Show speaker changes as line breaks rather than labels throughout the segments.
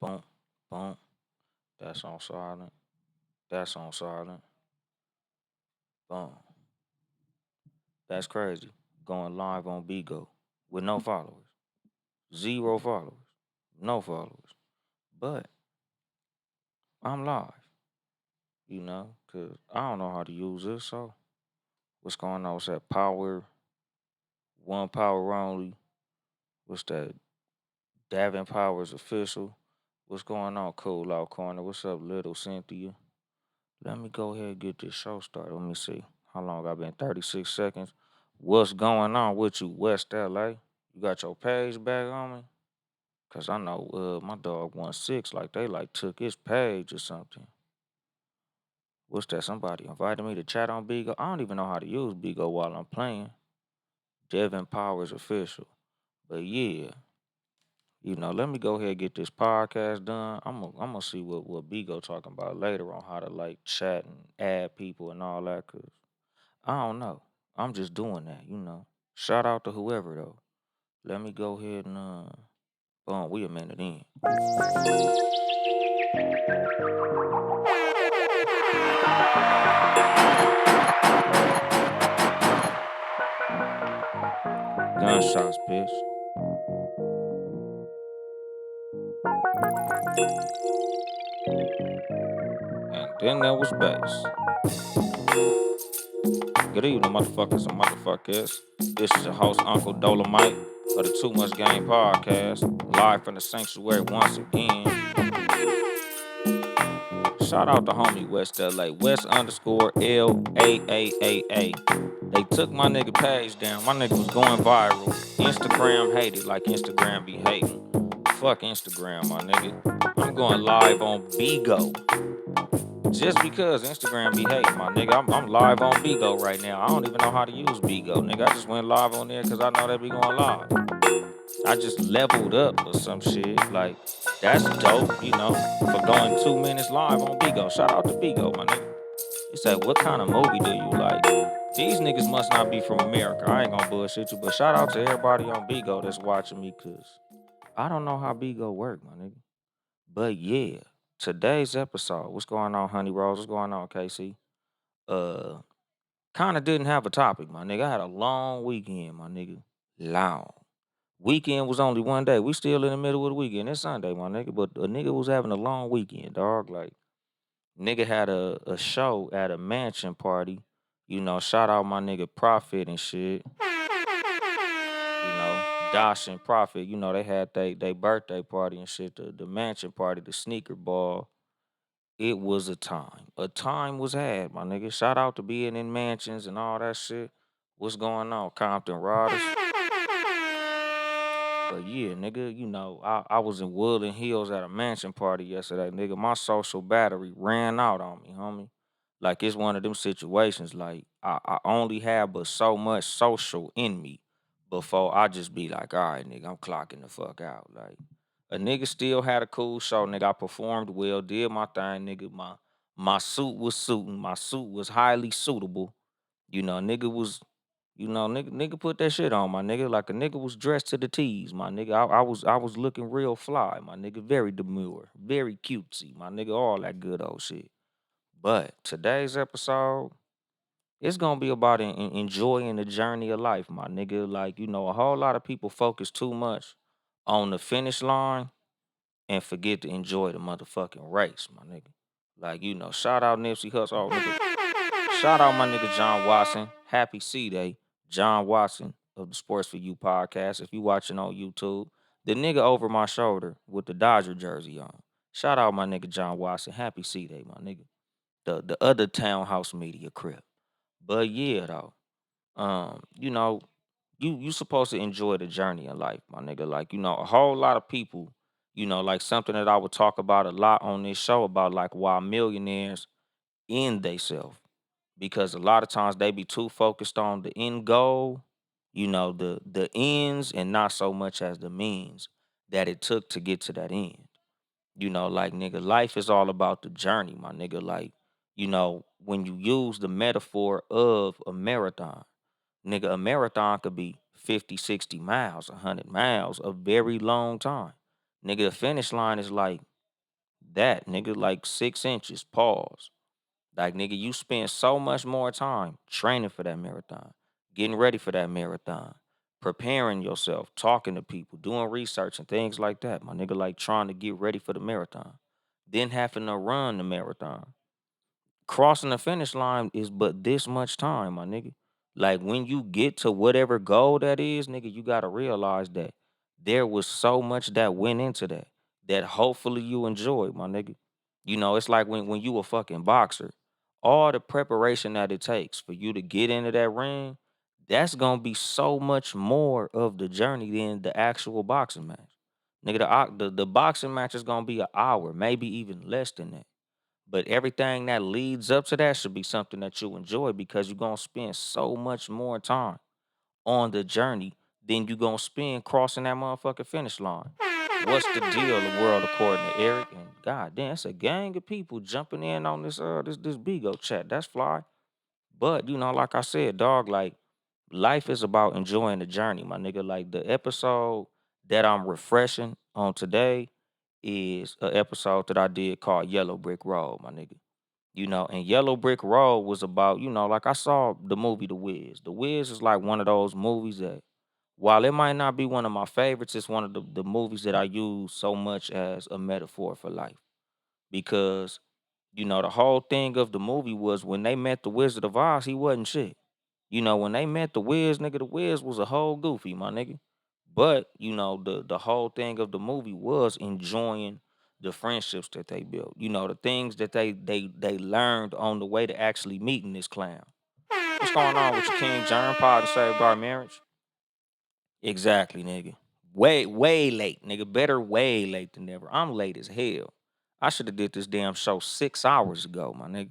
Boom, boom. That's on silent. That's on silent. Boom. That's crazy. Going live on Bigo with no followers. Zero followers. No followers. But I'm live, because I don't know how to use this. So what's going on? What's that power? One power only. What's that? Davin Powers official. What's going on, Cool Out Corner? What's up, little Cynthia? Let me go ahead and get this show started. Let me see. How long I been? 36 seconds. What's going on with you, West LA? You got your page back on me? Cause I know my dog 1-6, like they like took his page or something. What's that? Somebody invited me to chat on Bigo. I don't even know how to use Bigo while I'm playing. Devin Powers official. But yeah, let me go ahead and get this podcast done. I'm gonna see what Bigo talking about later on how to like chat and add people and all that. Cause I don't know. I'm just doing that. Shout out to whoever though. Let me go ahead and boom, we a minute in. Gunshots, bitch. And then there was bass. Good evening, motherfuckers and motherfuckers. This is your host, Uncle Dolemite of the Too Much Game Podcast, live from the sanctuary once again. Shout out to homie West LA, West_LAAAA. They took my nigga page down. My nigga was going viral. Instagram hated like Instagram be hating. Fuck Instagram, my nigga. I'm going live on Bigo. Just because Instagram be hating, my nigga. I'm live on Bigo right now. I don't even know how to use Bigo, nigga. I just went live on there because I know they be going live. I just leveled up or some shit. Like, that's dope, for going 2 minutes live on Bigo. Shout out to Bigo, my nigga. He said, what kind of movie do you like? These niggas must not be from America. I ain't gonna bullshit you, but shout out to everybody on Bigo that's watching me, cause I don't know how Bigo work, my nigga. But yeah, today's episode, what's going on, Honey Rose? What's going on, Casey? Uh, kind of didn't have a topic, my nigga. I had a long weekend, my nigga. Long. Weekend was only one day. We still in the middle of the weekend. It's Sunday, my nigga. But a nigga was having a long weekend, dog. Like, nigga had a show at a mansion party. Shout out my nigga Prophet and shit. Dash and Prophet, they had they birthday party and shit, the mansion party, the sneaker ball. It was a time. A time was had, my nigga. Shout out to being in mansions and all that shit. What's going on, Compton Riders? But yeah, nigga, I was in Woodland Hills at a mansion party yesterday, nigga. My social battery ran out on me, homie. Like, it's one of them situations, like, I only have but so much social in me before I just be like, all right, nigga, I'm clocking the fuck out. Like, a nigga still had a cool show, nigga. I performed well, did my thing, nigga. My suit was suiting. My suit was highly suitable. Nigga was nigga put that shit on, my nigga. Like, a nigga was dressed to the T's, my nigga. I was looking real fly, my nigga. Very demure, very cutesy, my nigga. All that good old shit. But today's episode, it's gonna be about enjoying the journey of life, my nigga. Like, a whole lot of people focus too much on the finish line and forget to enjoy the motherfucking race, my nigga. Like, shout out Nipsey Hussle, nigga. Shout out my nigga John Watson. Happy C-Day. John Watson of the Sports for You podcast. If you watching on YouTube, the nigga over my shoulder with the Dodger jersey on. Shout out my nigga John Watson. Happy C-Day, my nigga. The other townhouse media crib. But yeah, though. You supposed to enjoy the journey in life, my nigga. Like, a whole lot of people, like something that I would talk about a lot on this show about, like, why millionaires end theyself. Because a lot of times they be too focused on the end goal, the ends, and not so much as the means that it took to get to that end. Like, nigga, life is all about the journey, my nigga. Like, when you use the metaphor of a marathon, nigga, a marathon could be 50, 60 miles, 100 miles, a very long time. Nigga, the finish line is like That nigga like 6 inches. Pause. Like nigga, you spend so much more time training for that marathon, getting ready for that marathon, preparing yourself, talking to people, doing research and things like that. My nigga, like trying to get ready for the marathon, then having to run the marathon. Crossing the finish line is but this much time, my nigga. Like when you get to whatever goal that is, nigga, you gotta realize that there was so much that went into that that hopefully you enjoy, my nigga. You know, it's like when you a fucking boxer, all the preparation that it takes for you to get into that ring, that's gonna be so much more of the journey than the actual boxing match. Nigga, the boxing match is gonna be an hour, maybe even less than that. But everything that leads up to that should be something that you enjoy because you're gonna spend so much more time on the journey than you gonna spend crossing that motherfucking finish line. What's the deal, the world according to Eric? And god damn, it's a gang of people jumping in on this Bigo chat. That's fly. But you know, like I said, dog, like life is about enjoying the journey, my nigga. Like the episode that I'm refreshing on today is an episode that I did called Yellow Brick Road, my nigga. You know, and Yellow Brick Road was about, you know, like I saw the movie The Wiz. The Wiz is like one of those movies that, while it might not be one of my favorites, it's one of the movies that I use so much as a metaphor for life. Because, you know, the whole thing of the movie was when they met the Wizard of Oz, he wasn't shit. You know, when they met the Wiz, nigga, the Wiz was a whole goofy, my nigga. But, you know, the whole thing of the movie was enjoying the friendships that they built. You know, the things that they learned on the way to actually meeting this clown. What's going on with your King Germ Pod and Saved Our Marriage? Exactly, nigga. Way late, nigga. Better way late than never. I'm late as hell. I should have did this damn show 6 hours ago, my nigga.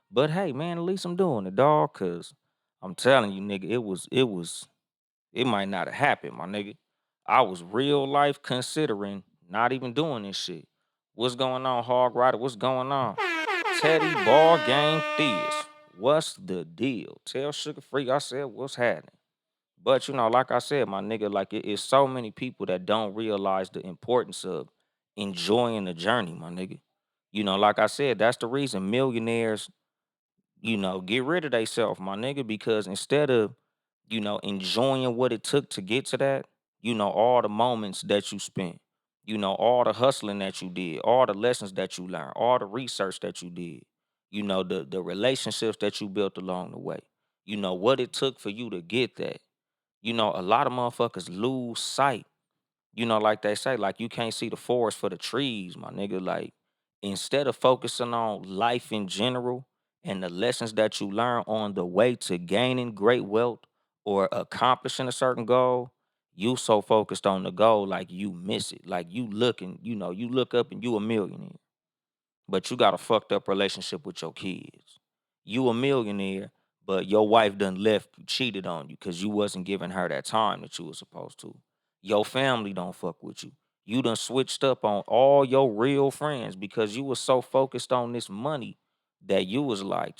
But hey, man, at least I'm doing it, dog. Cause I'm telling you, nigga, it might not have happened, my nigga. I was real life considering not even doing this shit. What's going on, Hog Rider? What's going on? Teddy Ball Game Theist. What's the deal? Tell Sugar Free I said what's happening. But you know, like I said, my nigga, like it's so many people that don't realize the importance of enjoying the journey, my nigga. You know, like I said, that's the reason millionaires, you know, get rid of themselves, my nigga, because instead of, you know, enjoying what it took to get to that, you know, all the moments that you spent, you know, all the hustling that you did, all the lessons that you learned, all the research that you did, you know, the relationships that you built along the way, you know, what it took for you to get that. You know, a lot of motherfuckers lose sight, you know, like they say, like you can't see the forest for the trees, my nigga. Like instead of focusing on life in general and the lessons that you learn on the way to gaining great wealth or accomplishing a certain goal, you so focused on the goal, like you miss it. Like you looking, you know, you look up and you a millionaire, but you got a fucked up relationship with your kids. You a millionaire, but your wife done left you, cheated on you because you wasn't giving her that time that you was supposed to. Your family don't fuck with you. You done switched up on all your real friends because you was so focused on this money that you was like,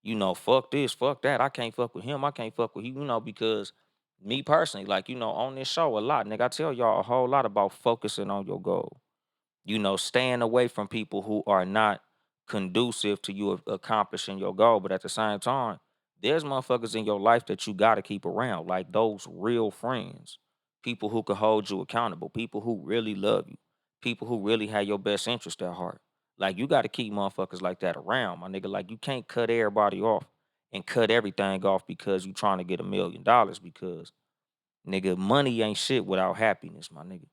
you know, fuck this, fuck that. I can't fuck with him. I can't fuck with you, you know, because me personally, like, you know, on this show a lot, nigga, I tell y'all a whole lot about focusing on your goal, you know, staying away from people who are not conducive to you accomplishing your goal. But at the same time, there's motherfuckers in your life that you got to keep around, like those real friends, people who can hold you accountable, people who really love you, people who really have your best interest at heart. Like you got to keep motherfuckers like that around, my nigga. Like you can't cut everybody off and cut everything off because you trying to get $1 million because nigga, money ain't shit without happiness, my nigga.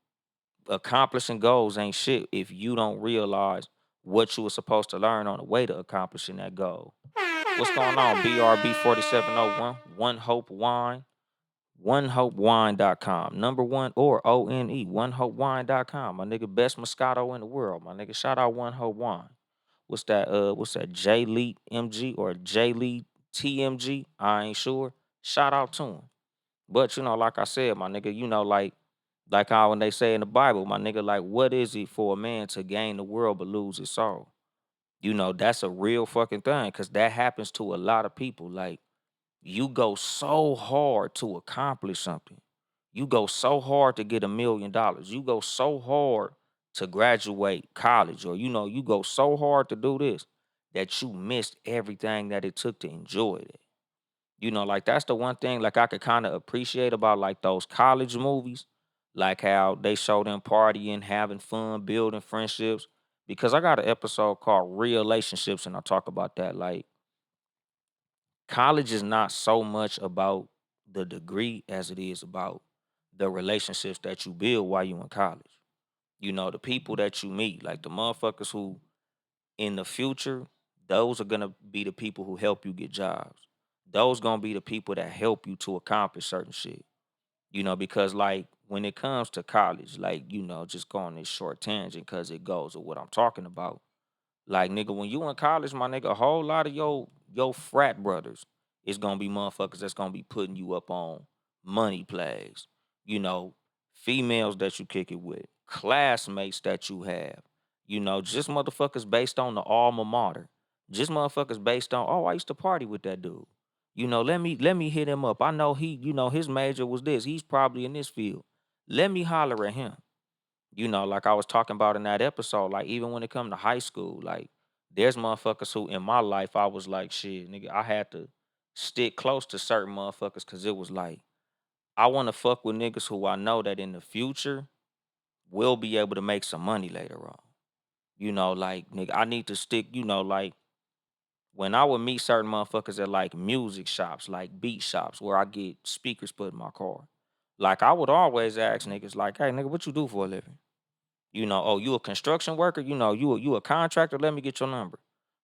Accomplishing goals ain't shit if you don't realize what you were supposed to learn on the way to accomplishing that goal. What's going on? BRB 4701, One Hope Wine, onehopewine.com. Number one or ONE, onehopewine.com. My nigga, best Moscato in the world. My nigga, shout out One Hope Wine. What's that? J Lead MG or J Lead TMG? I ain't sure. Shout out to him. But you know, like I said, my nigga, you know, like how when they say in the Bible, my nigga, like, what is it for a man to gain the world but lose his soul? You know, that's a real fucking thing because that happens to a lot of people. Like, you go so hard to accomplish something. You go so hard to get $1 million. You go so hard to graduate college, or you go so hard to do this that you missed everything that it took to enjoy it. Like that's the one thing like I could kind of appreciate about like those college movies, like how they show them partying, having fun, building friendships. Because I got an episode called Real Relationships, and I talk about that. Like college is not so much about the degree as it is about the relationships that you build while you in college. The people that you meet, like the motherfuckers who in the future, those are gonna be the people who help you get jobs. Those gonna be the people that help you to accomplish certain shit. Because like when it comes to college, like, just go on this short tangent because it goes with what I'm talking about. Like nigga, when you in college, my nigga, a whole lot of your frat brothers is gonna be motherfuckers that's gonna be putting you up on money plays. You know, females that you kick it with, classmates that you have. Just motherfuckers based on the alma mater. Just motherfuckers based on, oh, I used to party with that dude. Let me hit him up. I know his major was this. He's probably in this field. Let me holler at him. Like I was talking about in that episode, like even when it come to high school, like there's motherfuckers who in my life I was like, shit, nigga, I had to stick close to certain motherfuckers because it was like I want to fuck with niggas who I know that in the future will be able to make some money later on. Like nigga, I need to stick, like when I would meet certain motherfuckers at like music shops, like beat shops where I get speakers put in my car. Like I would always ask niggas, like, hey nigga, what you do for a living? Oh, you a construction worker? You a contractor? Let me get your number.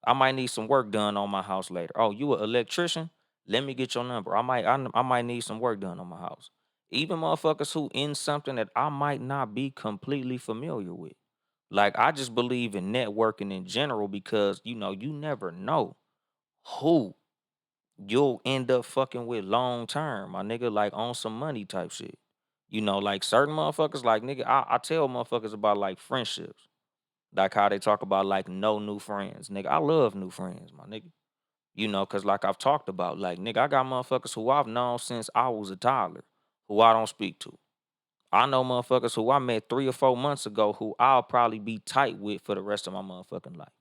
I might need some work done on my house later. Oh, you a electrician? Let me get your number. I might need some work done on my house. Even motherfuckers who in something that I might not be completely familiar with. Like I just believe in networking in general because you never know who you'll end up fucking with long term, my nigga, like on some money type shit. Like certain motherfuckers, like nigga, I tell motherfuckers about like friendships, like how they talk about like no new friends, nigga. I love new friends, my nigga. Cause like I've talked about, like nigga, I got motherfuckers who I've known since I was a toddler, who I don't speak to. I know motherfuckers who I met 3 or 4 months ago, who I'll probably be tight with for the rest of my motherfucking life.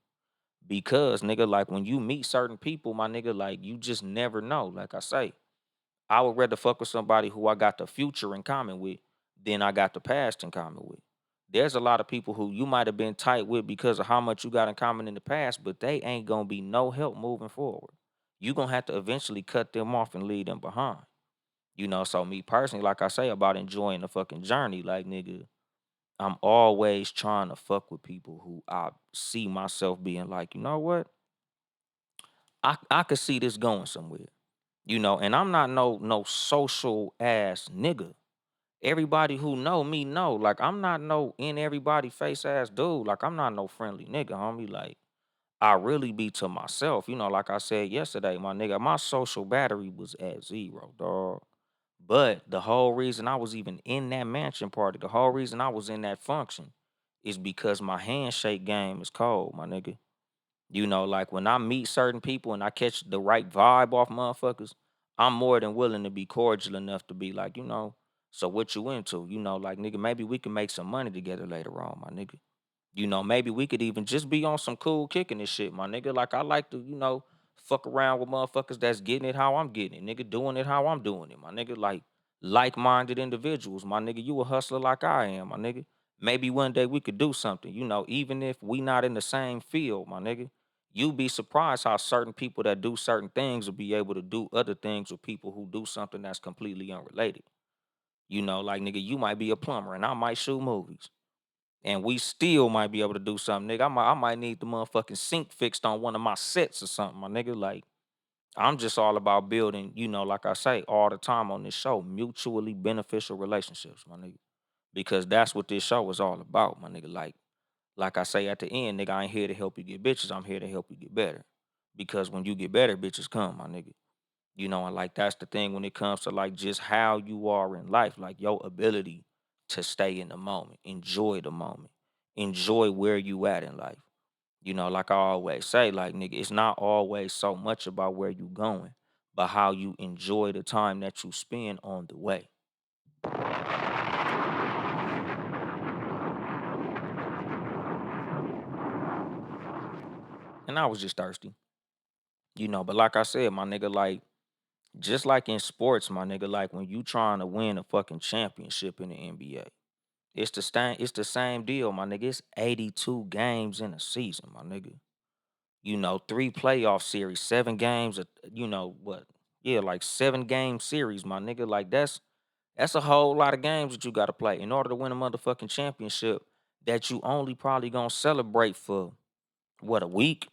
Because nigga, like when you meet certain people, my nigga, like you just never know. Like I say, I would rather fuck with somebody who I got the future in common with than I got the past in common with. There's a lot of people who you might have been tight with because of how much you got in common in the past, but they ain't gonna be no help moving forward. You gonna have to eventually cut them off and leave them behind. So me personally, like I say about enjoying the fucking journey, like nigga, I'm always trying to fuck with people who I see myself being like, you know what? I could see this going somewhere. And I'm not no social ass nigga. Everybody who know me know. Like I'm not no in everybody face ass dude. Like I'm not no friendly nigga, homie. Like I really be to myself. Like I said yesterday, my nigga, my social battery was at zero, dog. But the whole reason I was even in that mansion party, the whole reason I was in that function is because my handshake game is cold, my nigga. Like when I meet certain people and I catch the right vibe off motherfuckers, I'm more than willing to be cordial enough to be like, so what you into? Like nigga, maybe we can make some money together later on, my nigga. Maybe we could even just be on some cool kicking this shit, my nigga. Like I like to, fuck around with motherfuckers that's getting it how I'm getting it, nigga, doing it how I'm doing it, my nigga. Like-minded individuals, my nigga. You a hustler like I am, my nigga. Maybe one day we could do something, even if we not in the same field, my nigga. You'd be surprised how certain people that do certain things will be able to do other things with people who do something that's completely unrelated. Like nigga, you might be a plumber and I might shoot movies and we still might be able to do something, nigga. I might need the motherfucking sink fixed on one of my sets or something, my nigga. Like, I'm just all about building, like I say all the time on this show, mutually beneficial relationships, my nigga. Because that's what this show is all about, my nigga. Like I say at the end, nigga, I ain't here to help you get bitches. I'm here to help you get better. Because when you get better, bitches come, my nigga. And like that's the thing when it comes to like just how you are in life, like your ability to stay in the moment, enjoy the moment, enjoy where you at in life. Like I always say, like nigga, it's not always so much about where you going, but how you enjoy the time that you spend on the way. and I was just thirsty, But like I said, my nigga, like just like in sports, my nigga, like when you trying to win a fucking championship in the NBA, it's the same deal, my nigga. It's 82 games in a season, my nigga. 3 playoff series, 7 games, what? Yeah, like 7 game series, my nigga. Like that's a whole lot of games that you gotta play in order to win a motherfucking championship that you only probably gonna celebrate for what, a week?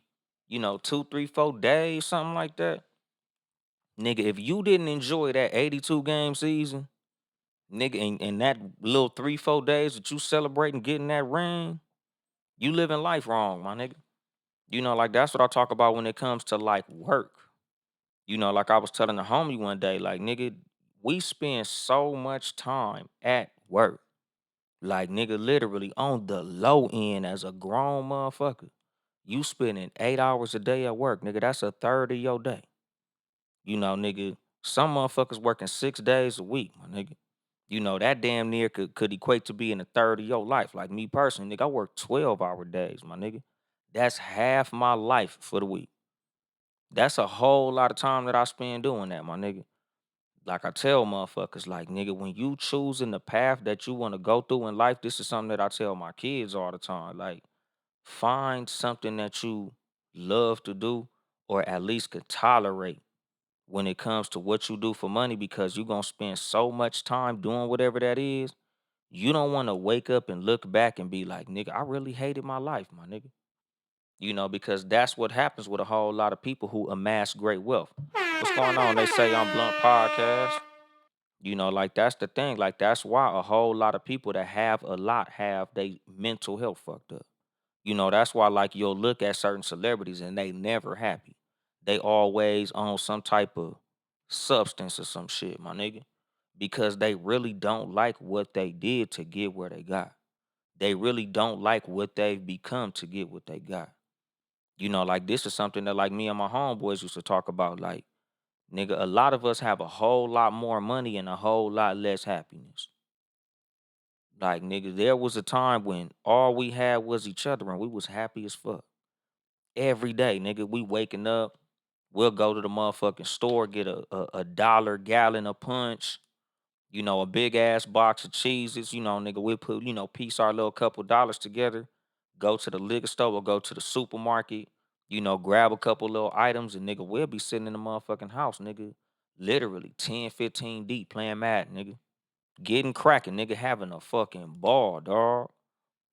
2, 3, 4 days, something like that. Nigga, if you didn't enjoy that 82 game season, nigga, in that little 3, 4 days that you celebrating getting that ring, you living life wrong, my nigga. Like that's what I talk about when it comes to like work. Like I was telling the homie one day, like, nigga, we spend so much time at work. Like, nigga, literally on the low end as a grown motherfucker. You spending 8 hours a day at work, nigga. That's a third of your day. Nigga, some motherfuckers working 6 days a week, my nigga. That damn near could equate to being a third of your life. Like me personally, nigga, I work 12-hour days, my nigga. That's half my life for the week. That's a whole lot of time that I spend doing that, my nigga. Like I tell motherfuckers, like, nigga, when you choosing the path that you want to go through in life, this is something that I tell my kids all the time. Like, find something that you love to do or at least could tolerate when it comes to what you do for money, because you're gonna spend so much time doing whatever that is. You don't want to wake up and look back and be like, nigga, I really hated my life, my nigga. Because that's what happens with a whole lot of people who amass great wealth. What's going on? They say on Blunt Podcast. Like that's the thing. Like that's why a whole lot of people that have a lot have they mental health fucked up. That's why like you'll look at certain celebrities and they never happy. They always on some type of substance or some shit, my nigga. Because they really don't like what they did to get where they got. They really don't like what they've become to get what they got. Like this is something that like me and my homeboys used to talk about. Like, nigga, a lot of us have a whole lot more money and a whole lot less happiness. Like, nigga, there was a time when all we had was each other and we was happy as fuck. Every day, nigga, we waking up, we'll go to the motherfucking store, get a dollar gallon of punch, a big ass box of cheeses, nigga, we put, piece our little couple dollars together, go to the liquor store or go to the supermarket, grab a couple little items, and nigga, we'll be sitting in the motherfucking house, nigga, literally 10, 15 deep playing Madden, nigga. Getting cracking, nigga, having a fucking ball, dog.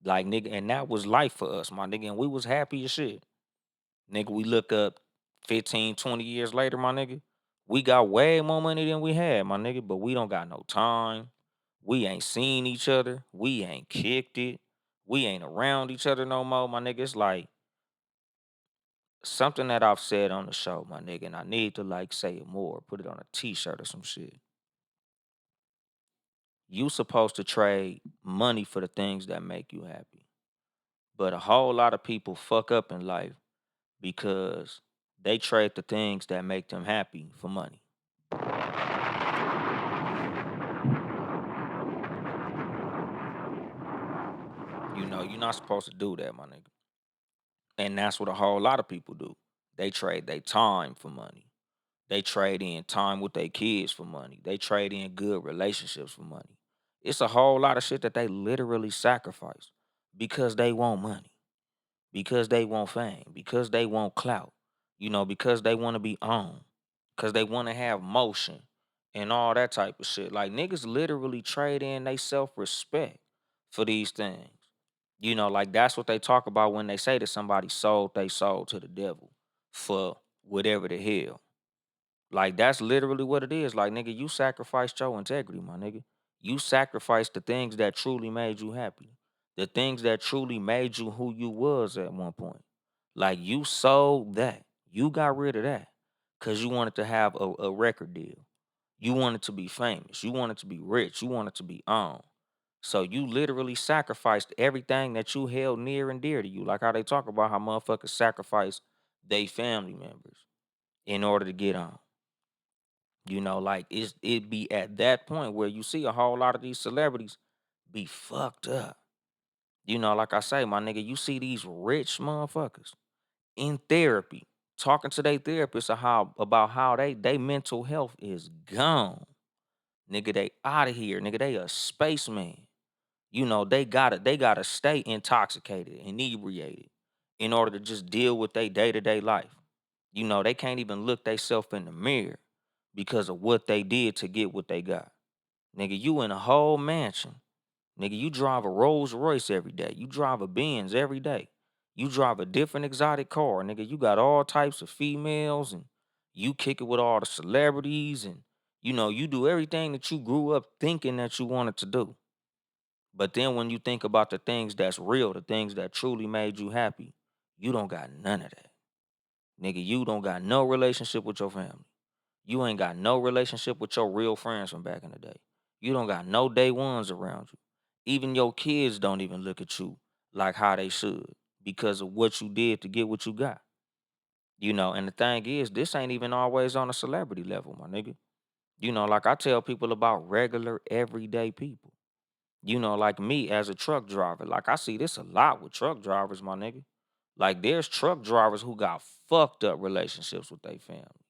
Like, nigga, and that was life for us, my nigga, and we was happy as shit. Nigga, we look up 15, 20 years later, my nigga, we got way more money than we had, my nigga, but we don't got no time. We ain't seen each other. We ain't kicked it. We ain't around each other no more, my nigga. It's like something that I've said on the show, my nigga, and I need to like say it more, put it on a t-shirt or some shit. You supposed to trade money for the things that make you happy. But a whole lot of people fuck up in life because they trade the things that make them happy for money. You're not supposed to do that, my nigga. And that's what a whole lot of people do. They trade their time for money. They trade in time with their kids for money. They trade in good relationships for money. It's a whole lot of shit that they literally sacrifice because they want money, because they want fame, because they want clout, because they want to be on, because they want to have motion and all that type of shit. Like niggas literally trade in they self respect for these things. Like that's what they talk about when they say that somebody sold they soul to the devil for whatever the hell. Like that's literally what it is. Like, nigga, you sacrificed your integrity, my nigga. You sacrificed the things that truly made you happy. The things that truly made you who you was at one point. Like you sold that. You got rid of that. Cause you wanted to have a record deal. You wanted to be famous. You wanted to be rich. You wanted to be on. So you literally sacrificed everything that you held near and dear to you. Like how they talk about how motherfuckers sacrifice they family members in order to get on. Like it be at that point where you see a whole lot of these celebrities be fucked up. Like I say, my nigga, you see these rich motherfuckers. in therapy, talking to their therapist about how they mental health is gone. Nigga, they out of here. Nigga, they a spaceman. They gotta stay intoxicated, inebriated in order to just deal with their day-to-day life. They can't even look themselves in the mirror because of what they did to get what they got. Nigga, you in a whole mansion. Nigga, you drive a Rolls Royce every day. You drive a Benz every day. You drive a different exotic car. Nigga, you got all types of females and you kick it with all the celebrities and you do everything that you grew up thinking that you wanted to do. But then when you think about the things that's real, the things that truly made you happy, you don't got none of that. Nigga, you don't got no relationship with your family. You ain't got no relationship with your real friends from back in the day. You don't got no day ones around you. Even your kids don't even look at you like how they should because of what you did to get what you got. And the thing is, this ain't even always on a celebrity level, my nigga. Like I tell people about regular, everyday people. Like me as a truck driver. Like I see this a lot with truck drivers, my nigga. Like there's truck drivers who got fucked up relationships with their family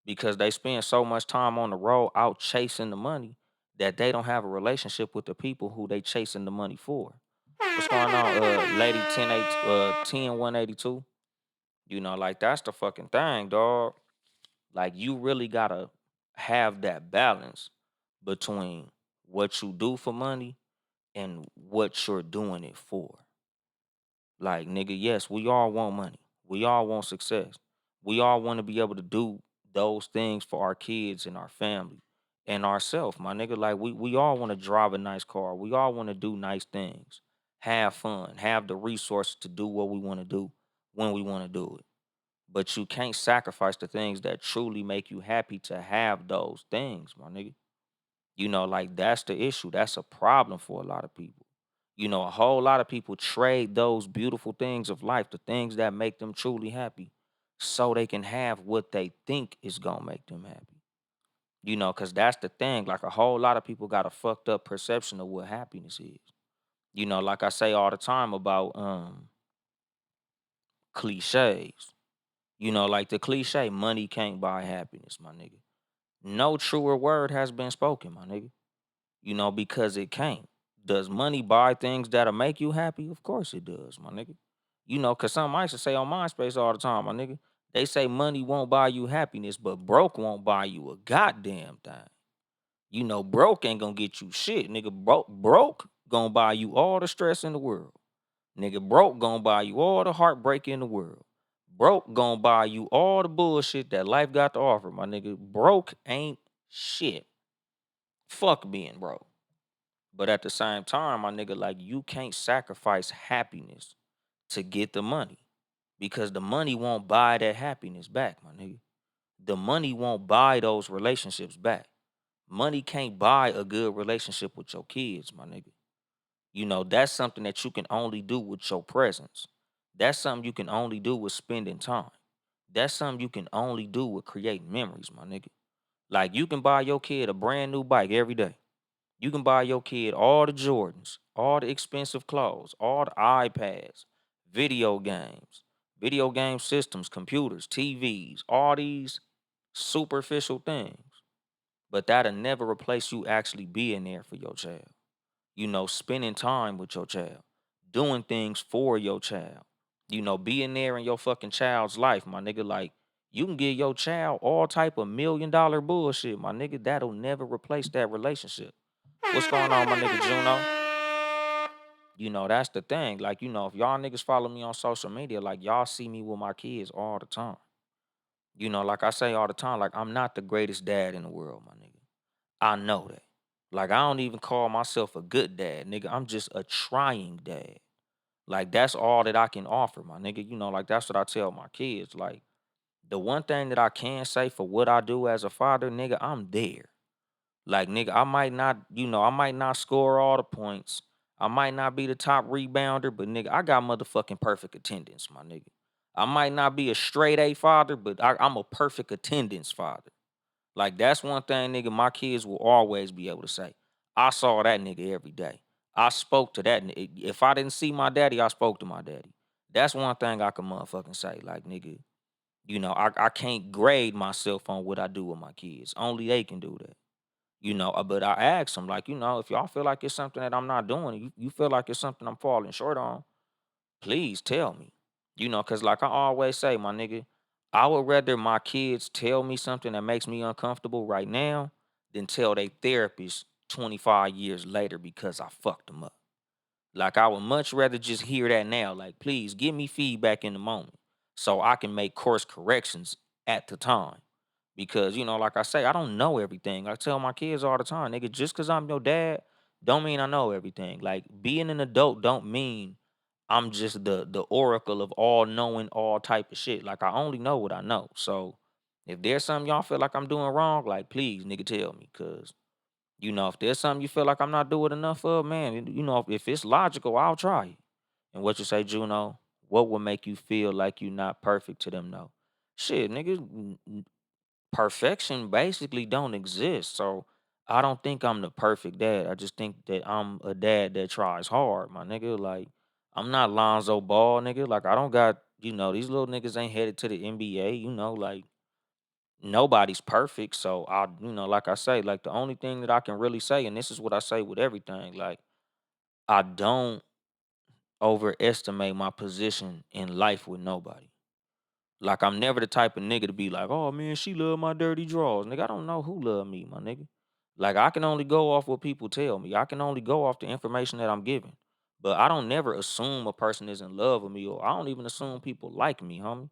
because they spend so much time on the road out chasing the money that they don't have a relationship with the people who they chasing the money for. What's going on, lady 10182? Like that's the fucking thing, dog. Like you really gotta have that balance between what you do for money and what you're doing it for. Like, nigga, yes, we all want money. We all want success. We all want to be able to do those things for our kids and our family and ourselves, my nigga. Like, we all want to drive a nice car. We all want to do nice things, have fun, have the resources to do what we want to do when we want to do it. But you can't sacrifice the things that truly make you happy to have those things, my nigga. Like that's the issue. That's a problem for a lot of people. A whole lot of people trade those beautiful things of life, the things that make them truly happy, so they can have what they think is gonna make them happy. Because that's the thing. Like a whole lot of people got a fucked up perception of what happiness is. Like I say all the time about cliches. Like the cliche, money can't buy happiness, my nigga. No truer word has been spoken, my nigga. Because it can't. Does money buy things that'll make you happy? Of course it does, my nigga. Cause some I used to say on MySpace all the time, my nigga. They say money won't buy you happiness, but broke won't buy you a goddamn thing. Broke ain't gonna get you shit, nigga. Broke gonna buy you all the stress in the world. Nigga, broke gonna buy you all the heartbreak in the world. Broke gonna buy you all the bullshit that life got to offer, my nigga. Broke ain't shit. Fuck being broke. But at the same time, my nigga, like you can't sacrifice happiness to get the money because the money won't buy that happiness back, my nigga. The money won't buy those relationships back. Money can't buy a good relationship with your kids, my nigga. That's something that you can only do with your presence. That's something you can only do with spending time. That's something you can only do with creating memories, my nigga. Like you can buy your kid a brand new bike every day. You can buy your kid all the Jordans, all the expensive clothes, all the iPads, video games, video game systems, computers, TVs, all these superficial things. But that'll never replace you actually being there for your child. Spending time with your child, doing things for your child. Being there in your fucking child's life, my nigga. Like you can give your child all type of $1 million bullshit, my nigga. That'll never replace that relationship. What's going on, my nigga Juno? That's the thing. Like, if y'all niggas follow me on social media, like y'all see me with my kids all the time. Like I say all the time, like I'm not the greatest dad in the world, my nigga. I know that. Like I don't even call myself a good dad, nigga. I'm just a trying dad. Like that's all that I can offer, my nigga. Like that's what I tell my kids. Like the one thing that I can say for what I do as a father, nigga, I'm there. Like, nigga, I might not score all the points. I might not be the top rebounder, but nigga, I got motherfucking perfect attendance, my nigga. I might not be a straight A father, but I'm a perfect attendance father. Like, that's one thing, nigga, my kids will always be able to say. I saw that nigga every day. I spoke to that. If I didn't see my daddy, I spoke to my daddy. That's one thing I can motherfucking say. Like, nigga, I can't grade myself on what I do with my kids. Only they can do that. But I asked them, like, if y'all feel like it's something that I'm not doing, you feel like it's something I'm falling short on, please tell me. Because like I always say, my nigga, I would rather my kids tell me something that makes me uncomfortable right now than tell they therapist 25 years later because I fucked them up. Like I would much rather just hear that now. Like, please give me feedback in the moment so I can make course corrections at the time. Because, like I say, I don't know everything. I tell my kids all the time, nigga, just because I'm your dad, don't mean I know everything. Like being an adult don't mean I'm just the oracle of all knowing all type of shit. Like I only know what I know. So if there's something y'all feel like I'm doing wrong, like please, nigga, tell me. Cause if there's something you feel like I'm not doing enough of, man, if it's logical, I'll try it. And what you say, Juno? What will make you feel like you're not perfect to them? No, shit, nigga. Perfection basically don't exist. So I don't think I'm the perfect dad. I just think that I'm a dad that tries hard, my nigga. Like I'm not Lonzo Ball, nigga. Like I don't got, these little niggas ain't headed to the NBA. Like nobody's perfect. So like I say, like the only thing that I can really say, and this is what I say with everything, like I don't overestimate my position in life with nobody. Like I'm never the type of nigga to be like, oh man, she love my dirty drawers. Nigga, I don't know who love me, my nigga. Like I can only go off what people tell me. I can only go off the information that I'm given. But I don't never assume a person is in love with me, or I don't even assume people like me, homie.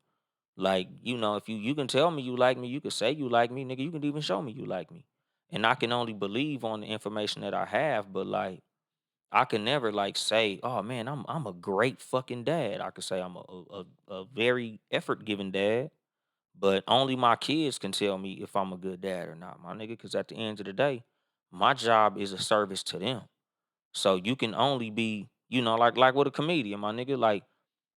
Like, if you can tell me you like me, you can say you like me, nigga, you can even show me you like me. And I can only believe on the information that I have, but like I can never like say, "Oh man, I'm a great fucking dad." I could say I'm a very effort giving dad, but only my kids can tell me if I'm a good dad or not, my nigga. Because at the end of the day, my job is a service to them. So you can only be, like with a comedian, my nigga. Like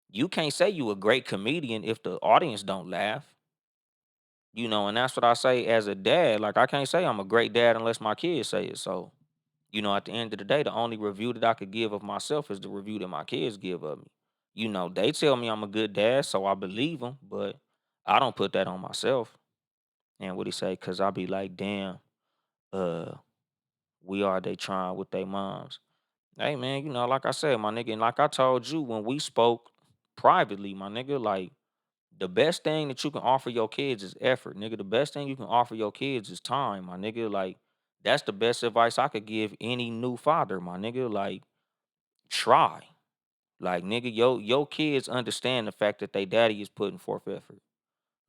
you can't say you a great comedian if the audience don't laugh. And that's what I say as a dad. Like I can't say I'm a great dad unless my kids say it. So at the end of the day, the only review that I could give of myself is the review that my kids give of me. They tell me I'm a good dad, so I believe them, but I don't put that on myself. And what he say? Cause I be like, damn, uh, we are they trying with their moms. Hey man, like I said, my nigga, and like I told you when we spoke privately, my nigga, like the best thing that you can offer your kids is effort, nigga. The best thing you can offer your kids is time, my nigga. Like that's the best advice I could give any new father, my nigga. Like try. Like nigga, your kids understand the fact that they daddy is putting forth effort.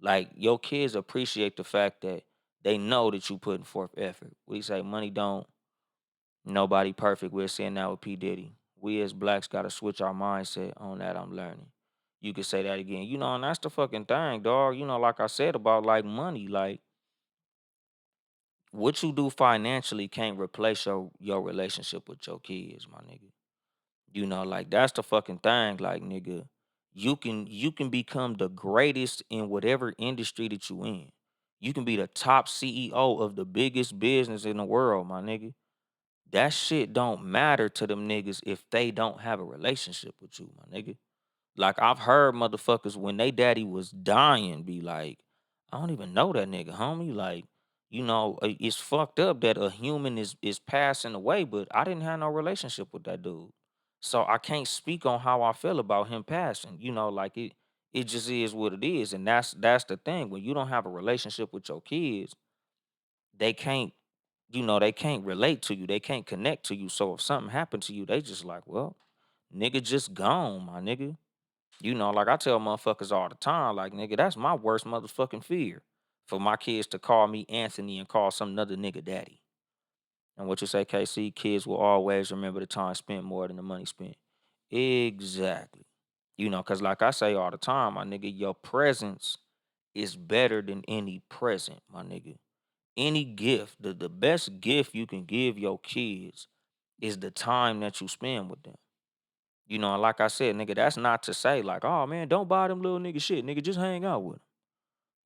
Like your kids appreciate the fact that they know that you putting forth effort. We say money don't nobody perfect. We're seeing that with P. Diddy. We as blacks gotta switch our mindset on that. I'm learning. You could say that again. And that's the fucking thing, dog. Like I said about like money, like what you do financially can't replace your relationship with your kids, my nigga. Like that's the fucking thing. Like, nigga, you can become the greatest in whatever industry that you in. You can be the top CEO of the biggest business in the world, my nigga. That shit don't matter to them niggas if they don't have a relationship with you, my nigga. Like I've heard motherfuckers when they daddy was dying be like, I don't even know that nigga, homie. Like, it's fucked up that a human is passing away, but I didn't have no relationship with that dude. So I can't speak on how I feel about him passing. Like it just is what it is. And that's the thing. When you don't have a relationship with your kids, they can't, they can't relate to you. They can't connect to you. So if something happened to you, they just like, well, nigga just gone, my nigga. Like I tell motherfuckers all the time, like, nigga, that's my worst motherfucking fear. For my kids to call me Anthony and call some other nigga daddy. And what you say, KC, kids will always remember the time spent more than the money spent. Exactly. Because like I say all the time, my nigga, your presence is better than any present, my nigga. Any gift, the best gift you can give your kids is the time that you spend with them. And like I said, nigga, that's not to say like, oh man, don't buy them little nigga shit, nigga, just hang out with them.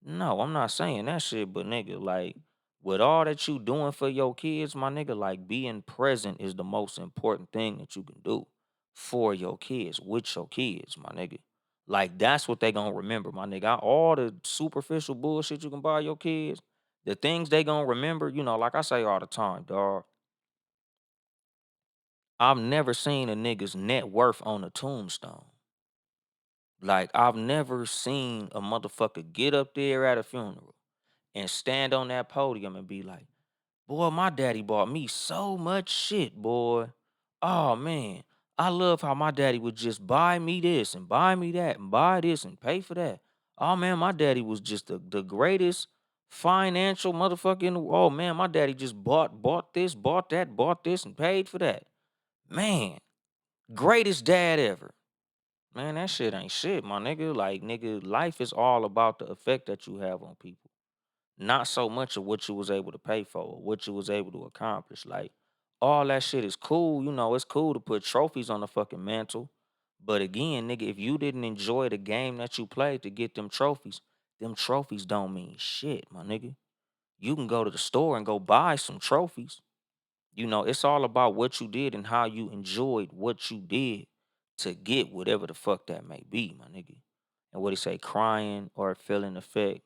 No, I'm not saying that shit, but nigga, like, with all that you doing for your kids, my nigga, like being present is the most important thing that you can do for your kids, with your kids, my nigga. Like that's what they gonna remember, my nigga. All the superficial bullshit you can buy your kids, the things they gonna remember, like I say all the time, dog. I've never seen a nigga's net worth on a tombstone. Like I've never seen a motherfucker get up there at a funeral and stand on that podium and be like, boy, my daddy bought me so much shit, boy. Oh man, I love how my daddy would just buy me this and buy me that and buy this and pay for that. Oh man, my daddy was just the greatest financial motherfucker in the world. Oh man, my daddy just bought this, bought that, bought this, and paid for that. Man, greatest dad ever. Man, that shit ain't shit, my nigga. Like, nigga, life is all about the effect that you have on people. Not so much of what you was able to pay for or what you was able to accomplish. Like, all that shit is cool. It's cool to put trophies on the fucking mantle. But again, nigga, if you didn't enjoy the game that you played to get them trophies don't mean shit, my nigga. You can go to the store and go buy some trophies. It's all about what you did and how you enjoyed what you did to get whatever the fuck that may be, my nigga. And what he say, crying or feeling effect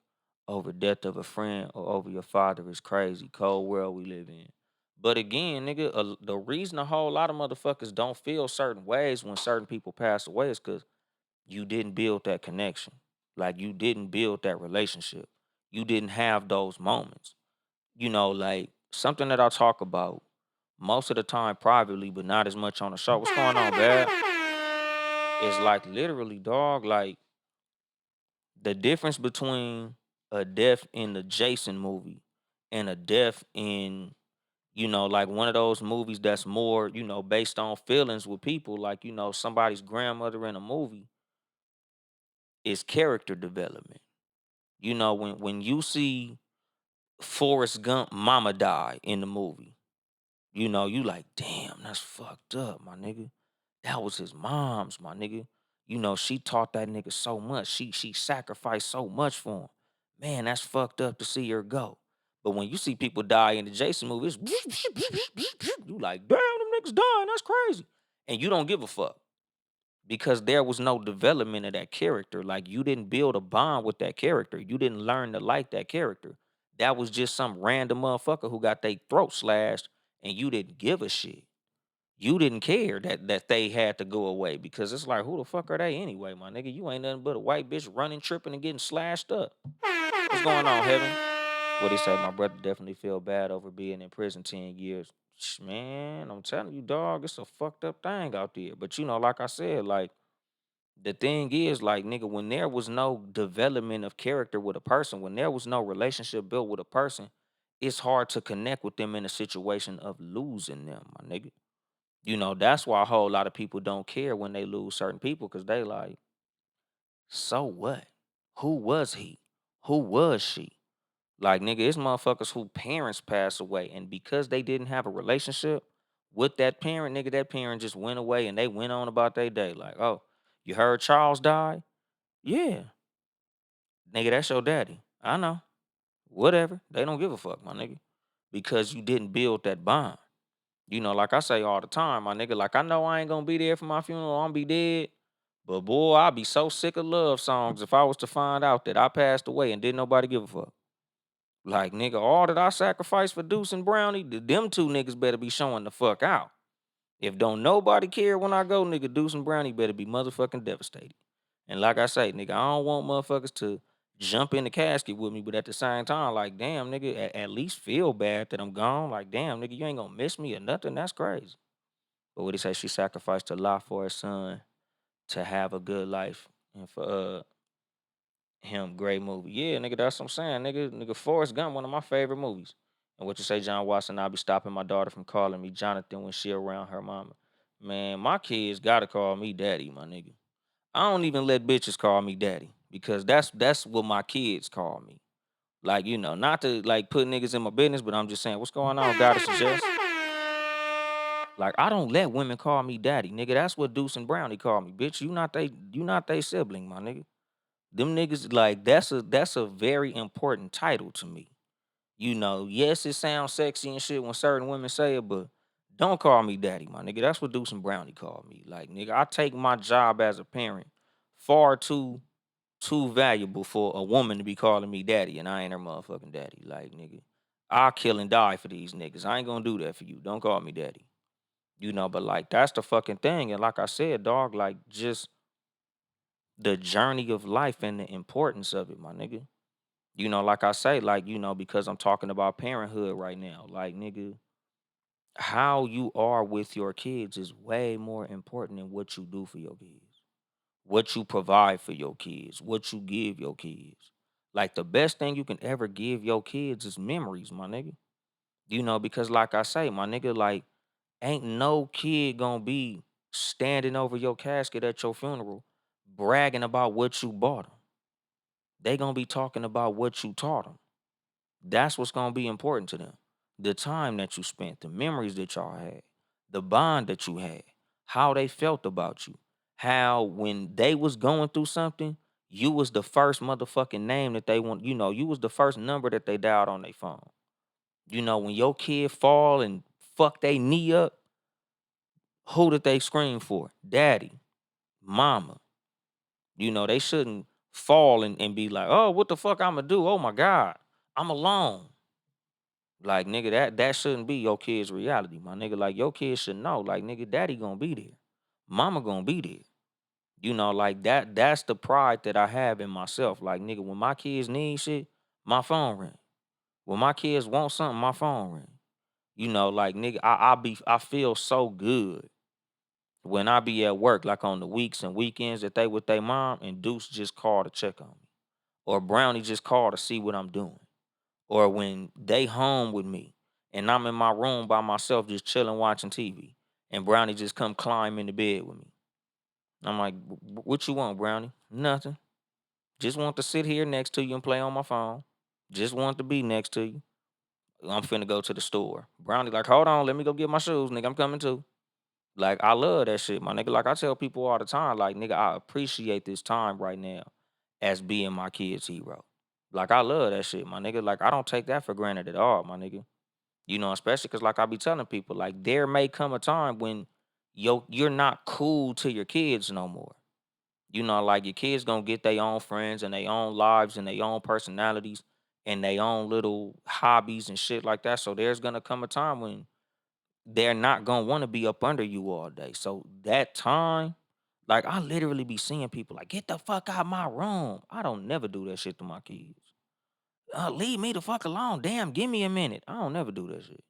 over death of a friend or over your father is crazy. Cold world we live in. But again, nigga, the reason a whole lot of motherfuckers don't feel certain ways when certain people pass away is because you didn't build that connection. Like you didn't build that relationship. You didn't have those moments. Like something that I talk about most of the time privately, but not as much on the show. What's going on, Bad? It's like literally, dog, like the difference between a death in the Jason movie and a death in, like one of those movies that's more, based on feelings with people, like, somebody's grandmother in a movie is character development. When you see Forrest Gump mama die in the movie, you like, damn, that's fucked up, my nigga. That was his mom's, my nigga. She taught that nigga so much. She sacrificed so much for him. Man, that's fucked up to see her go. But when you see people die in the Jason movie, it's you like, damn, them niggas dying. That's crazy. And you don't give a fuck because there was no development of that character. Like you didn't build a bond with that character. You didn't learn to like that character. That was just some random motherfucker who got their throat slashed and you didn't give a shit. You didn't care that they had to go away because it's like, who the fuck are they anyway, my nigga? You ain't nothing but a white bitch running, tripping, and getting slashed up. What's going on, Heaven? What he say? My brother definitely feel bad over being in prison 10 years. Man, I'm telling you, dog, it's a fucked up thing out there. But like I said, like the thing is, like, nigga, when there was no development of character with a person, when there was no relationship built with a person, it's hard to connect with them in a situation of losing them, my nigga. That's why a whole lot of people don't care when they lose certain people because they like, so what? Who was he? Who was she? Like, nigga, it's motherfuckers who parents pass away. And because they didn't have a relationship with that parent, nigga, that parent just went away and they went on about their day. Like, oh, you heard Charles died? Yeah. Nigga, that's your daddy. I know. Whatever. They don't give a fuck, my nigga. Because you didn't build that bond. Like I say all the time, my nigga, like I know I ain't gonna be there for my funeral, I'm be dead. But boy, I'd be so sick of love songs if I was to find out that I passed away and didn't nobody give a fuck. Like, nigga, all that I sacrificed for Deuce and Brownie, them two niggas better be showing the fuck out. If don't nobody care when I go, nigga, Deuce and Brownie better be motherfucking devastated. And like I say, nigga, I don't want motherfuckers to jump in the casket with me, but at the same time, like, damn, nigga, at least feel bad that I'm gone. Like, damn, nigga, you ain't gonna miss me or nothing. That's crazy. But what he say? She sacrificed a lot for her son to have a good life and for him, great movie. Yeah, nigga, that's what I'm saying. Nigga, Forrest Gump, one of my favorite movies. And what you say, John Watson, I'll be stopping my daughter from calling me Jonathan when she around her mama. Man, my kids gotta call me daddy, my nigga. I don't even let bitches call me daddy because that's what my kids call me. Like, not to like put niggas in my business, but I'm just saying, what's going on, gotta suggest? Like, I don't let women call me daddy, nigga. That's what Deuce and Brownie call me, bitch. You not they sibling, my nigga. Them niggas, like, that's a very important title to me. Yes, it sounds sexy and shit when certain women say it, but don't call me daddy, my nigga. That's what Deuce and Brownie call me. Like, nigga, I take my job as a parent far too valuable for a woman to be calling me daddy, and I ain't her motherfucking daddy. Like, nigga, I'll kill and die for these niggas. I ain't gonna do that for you. Don't call me daddy. But like that's the fucking thing. And like I said, dog, like just the journey of life and the importance of it, my nigga. Like I say, like, because I'm talking about parenthood right now. Like, nigga, how you are with your kids is way more important than what you do for your kids, what you provide for your kids, what you give your kids. Like the best thing you can ever give your kids is memories, my nigga. Because like I say, my nigga, like ain't no kid gonna be standing over your casket at your funeral bragging about what you bought them. They gonna be talking about what you taught them. That's what's gonna be important to them. The time that you spent, the memories that y'all had, the bond that you had, how they felt about you, how when they was going through something, you was the first motherfucking name that they want. You was the first number that they dialed on their phone. When your kid fall and fuck they knee up, who did they scream for? Daddy, mama. They shouldn't fall and be like, oh, what the fuck I'ma do? Oh my God, I'm alone. Like, nigga, that shouldn't be your kid's reality, my nigga. Like, your kids should know, like, nigga, daddy gonna be there. Mama gonna be there. Like that's the pride that I have in myself. Like, nigga, when my kids need shit, my phone ring. When my kids want something, my phone ring. Like, nigga, I feel so good when I be at work, like on the weeks and weekends that they with their mom, and Deuce just call to check on me. Or Brownie just call to see what I'm doing. Or when they home with me and I'm in my room by myself just chilling watching TV, and Brownie just come climb in the bed with me. I'm like, What you want, Brownie?" "Nothing. Just want to sit here next to you and play on my phone. Just want to be next to you. I'm finna go to the store." Brownie like, "Hold on, let me go get my shoes, nigga. I'm coming too." Like, I love that shit, my nigga. Like, I tell people all the time, like, nigga, I appreciate this time right now as being my kid's hero. Like, I love that shit, my nigga. Like, I don't take that for granted at all, my nigga. Especially because, like, I be telling people, like, there may come a time when you're not cool to your kids no more. Like, your kids gonna get their own friends and their own lives and their own personalities and their own little hobbies and shit like that. So there's gonna come a time when they're not gonna want to be up under you all day. So that time, like, I literally be seeing people like, "Get the fuck out my room." I don't never do that shit to my kids. Leave me the fuck alone. Damn, give me a minute. I don't never do that shit.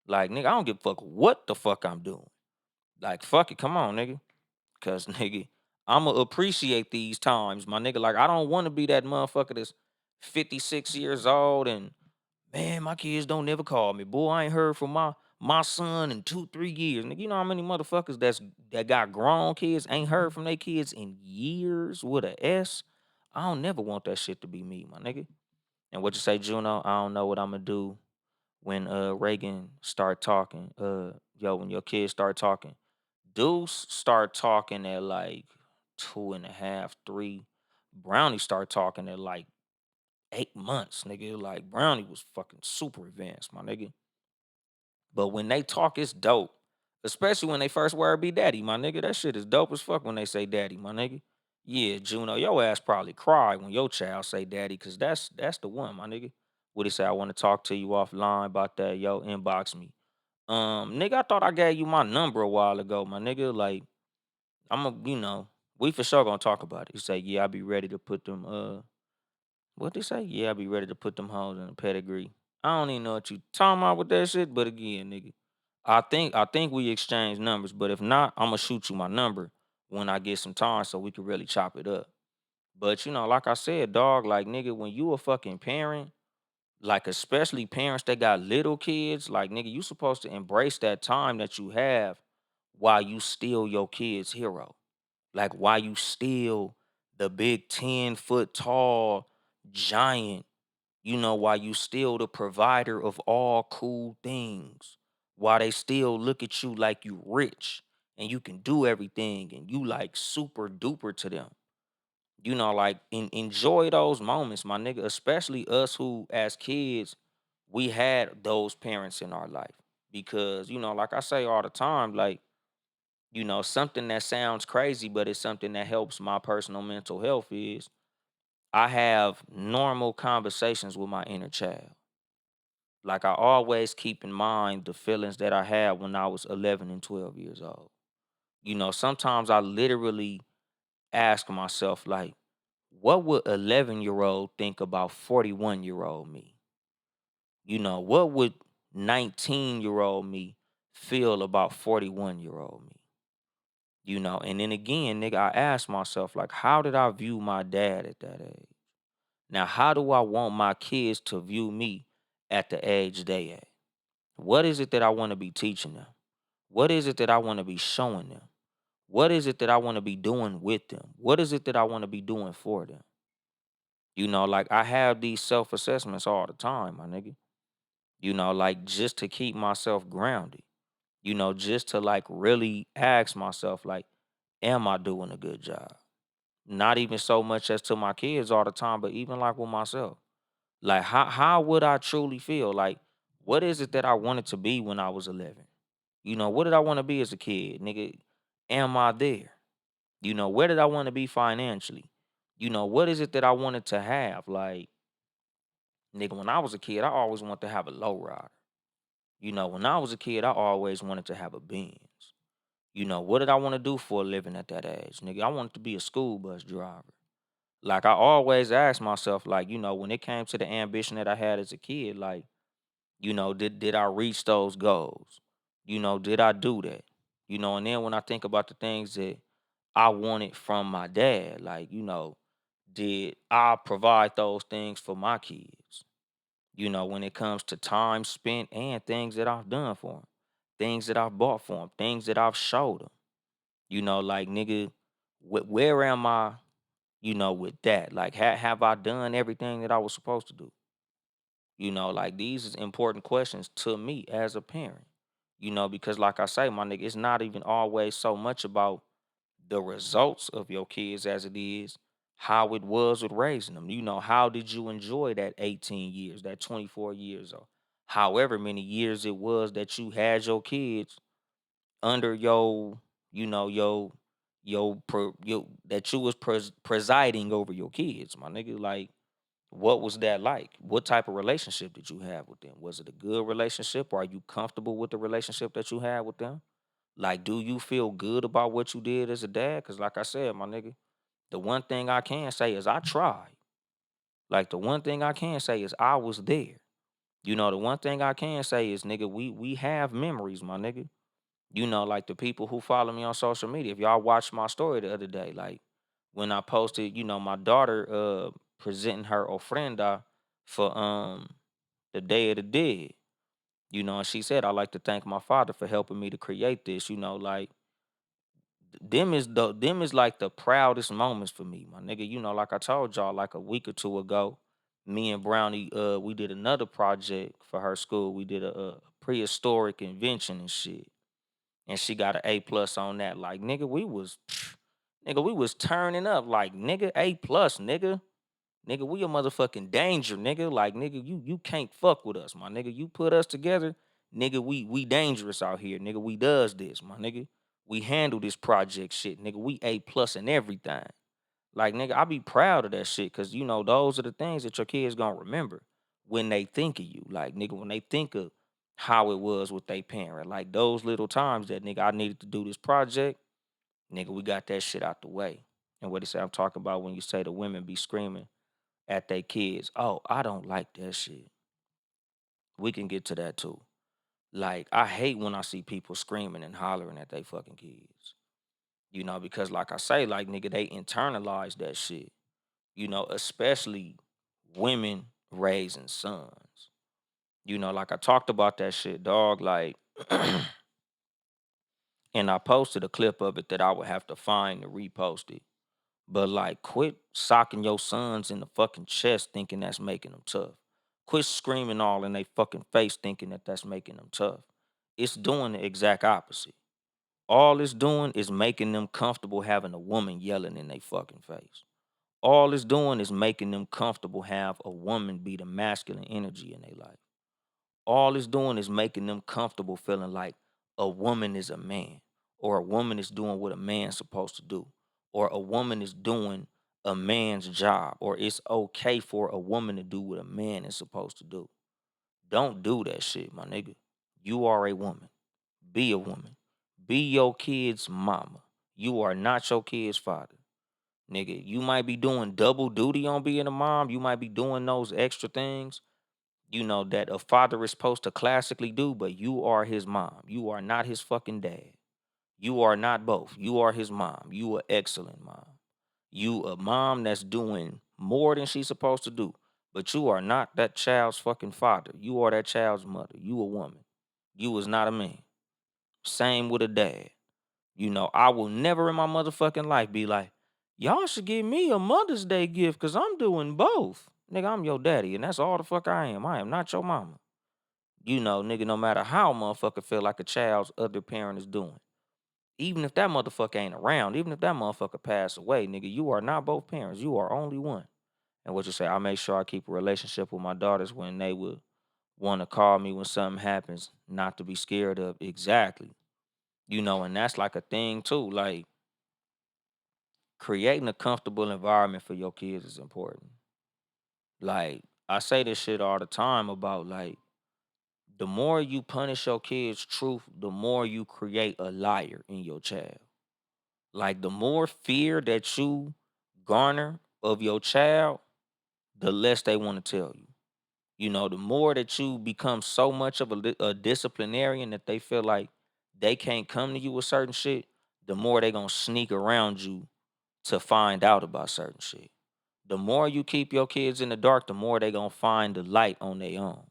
Like, nigga, I don't give a fuck what the fuck I'm doing. Like, fuck it, come on, nigga. Cause nigga, I'ma appreciate these times, my nigga. Like, I don't want to be that motherfucker that's 56 years old and, man, my kids don't never call me. Boy, I ain't heard from my son in 2, 3 years. Nigga, you know how many motherfuckers that got grown kids ain't heard from their kids in years with a S? I don't never want that shit to be me, my nigga. And what you say, Juno? I don't know what I'm gonna do when Reagan start talking. When your kids start talking. Deuce start talking at like 2.5, 3. Brownie start talking at like 8 months, nigga. Like, Brownie was fucking super advanced, my nigga. But when they talk, it's dope. Especially when they first word be daddy, my nigga. That shit is dope as fuck when they say daddy, my nigga. Yeah, Juno, your ass probably cry when your child say daddy, cause that's the one, my nigga. What he say? "I want to talk to you offline about that." Yo, inbox me. Nigga, I thought I gave you my number a while ago, my nigga. Like, we for sure gonna talk about it. He say, "Yeah, I be ready to put them what they say? Yeah, I be ready to put them hoes in a pedigree." I don't even know what you talking about with that shit, but again, nigga, I think we exchange numbers, but if not, I'ma shoot you my number when I get some time so we can really chop it up. But like I said, dog, like, nigga, when you a fucking parent, like, especially parents that got little kids, like, nigga, you supposed to embrace that time that you have while you still your kid's hero. Like, why you still the big 10-foot tall giant, why you still the provider of all cool things. Why they still look at you like you rich and you can do everything and you like super duper to them. Like, enjoy those moments, my nigga, especially us who as kids, we had those parents in our life. Because, like I say all the time, like, Something that sounds crazy, but it's something that helps my personal mental health is I have normal conversations with my inner child. Like I always keep in mind the feelings that I had when I was 11 and 12 years old. Sometimes I literally ask myself, like, what would 11-year-old think about 41-year-old me? What would 19-year-old me feel about 41-year-old me? And then again, nigga, I ask myself, like, how did I view my dad at that age? Now, how do I want my kids to view me at the age they at? What is it that I want to be teaching them? What is it that I want to be showing them? What is it that I want to be doing with them? What is it that I want to be doing for them? Like I have these self assessments all the time, my nigga. Like just to keep myself grounded, just to like really ask myself, like, am I doing a good job? Not even so much as to my kids all the time, but even like with myself. Like how would I truly feel? Like, what is it that I wanted to be when I was 11? What did I want to be as a kid? Nigga, am I there? Where did I want to be financially? What is it that I wanted to have? Like, nigga, when I was a kid, I always wanted to have a low rider. When I was a kid, I always wanted to have a Benz. What did I want to do for a living at that age? Nigga, I wanted to be a school bus driver. Like I always asked myself, like, when it came to the ambition that I had as a kid, like, did I reach those goals? Did I do that? And then when I think about the things that I wanted from my dad, like, did I provide those things for my kids? When it comes to time spent and things that I've done for them, things that I've bought for them, things that I've showed them. Like, nigga, where am I, with that? Like, have I done everything that I was supposed to do? Like these is important questions to me as a parent. Because like I say, my nigga, it's not even always so much about the results of your kids as it is how it was with raising them. How did you enjoy that 18 years, that 24 years, or however many years it was that you had your kids under your, your that you was presiding over your kids, my nigga. Like, what was that like? What type of relationship did you have with them? Was it a good relationship? Are you comfortable with the relationship that you had with them? Like, do you feel good about what you did as a dad? Because, like I said, my nigga, the one thing I can say is I tried. Like, the one thing I can say is I was there. The one thing I can say is, nigga, we have memories, my nigga. Like the people who follow me on social media. If y'all watched my story the other day, like when I posted, my daughter presenting her ofrenda for the Day of the Dead. And she said, I like to thank my father for helping me to create this. Like them is like the proudest moments for me, my nigga. Like I told y'all like a week or two ago, me and Brownie we did another project for her school. We did a prehistoric invention and shit. And she got an A+ on that. Like, nigga, nigga, we was turning up. Like, nigga, A+, nigga. Nigga, we a motherfucking danger, nigga. Like, nigga, you can't fuck with us, my nigga. You put us together, nigga, we dangerous out here, nigga. We does this, my nigga. We handle this project shit, nigga. We A+ and everything. Like, nigga, I be proud of that shit, cause those are the things that your kids gonna remember when they think of you. Like, nigga, when they think of how it was with their parent. Like those little times that, nigga, I needed to do this project, nigga, we got that shit out the way. And what he said I'm talking about when you say the women be screaming at their kids. Oh, I don't like that shit. We can get to that too. Like, I hate when I see people screaming and hollering at their fucking kids. Because like I say, like, nigga, they internalize that shit. Especially women raising sons. Like I talked about that shit, dog. Like, and I posted a clip of it that I would have to find to repost it. But like, quit socking your sons in the fucking chest thinking that's making them tough. Quit screaming all in their fucking face thinking that that's making them tough. It's doing the exact opposite. All it's doing is making them comfortable having a woman yelling in their fucking face. All it's doing is making them comfortable have a woman be the masculine energy in their life. All it's doing is making them comfortable feeling like a woman is a man. or a woman is doing what a man's supposed to do, or a woman is doing a man's job, or it's okay for a woman to do what a man is supposed to do. Don't do that shit, my nigga. You are a woman. Be a woman. Be your kid's mama. You are not your kid's father. Nigga, you might be doing double duty on being a mom. You might be doing those extra things, that a father is supposed to classically do, but you are his mom. You are not his fucking dad. You are not both. You are his mom. You are excellent mom. You a mom that's doing more than she's supposed to do. But you are not that child's fucking father. You are that child's mother. You a woman. You is not a man. Same with a dad. I will never in my motherfucking life be like, y'all should give me a Mother's Day gift because I'm doing both. Nigga, I'm your daddy, and that's all the fuck I am. I am not your mama. Nigga, no matter how a motherfucker feel like a child's other parent is doing. Even if that motherfucker ain't around, even if that motherfucker passed away, nigga, you are not both parents. You are only one. And what you say, I make sure I keep a relationship with my daughters when they would want to call me when something happens, not to be scared of. Exactly. And that's like a thing too. Like creating a comfortable environment for your kids is important. Like I say this shit all the time about like the more you punish your kids' truth, the more you create a liar in your child. Like the more fear that you garner of your child, the less they want to tell you. The more that you become so much of a disciplinarian that they feel like they can't come to you with certain shit, the more they gonna sneak around you to find out about certain shit. The more you keep your kids in the dark, the more they gonna find the light on their own.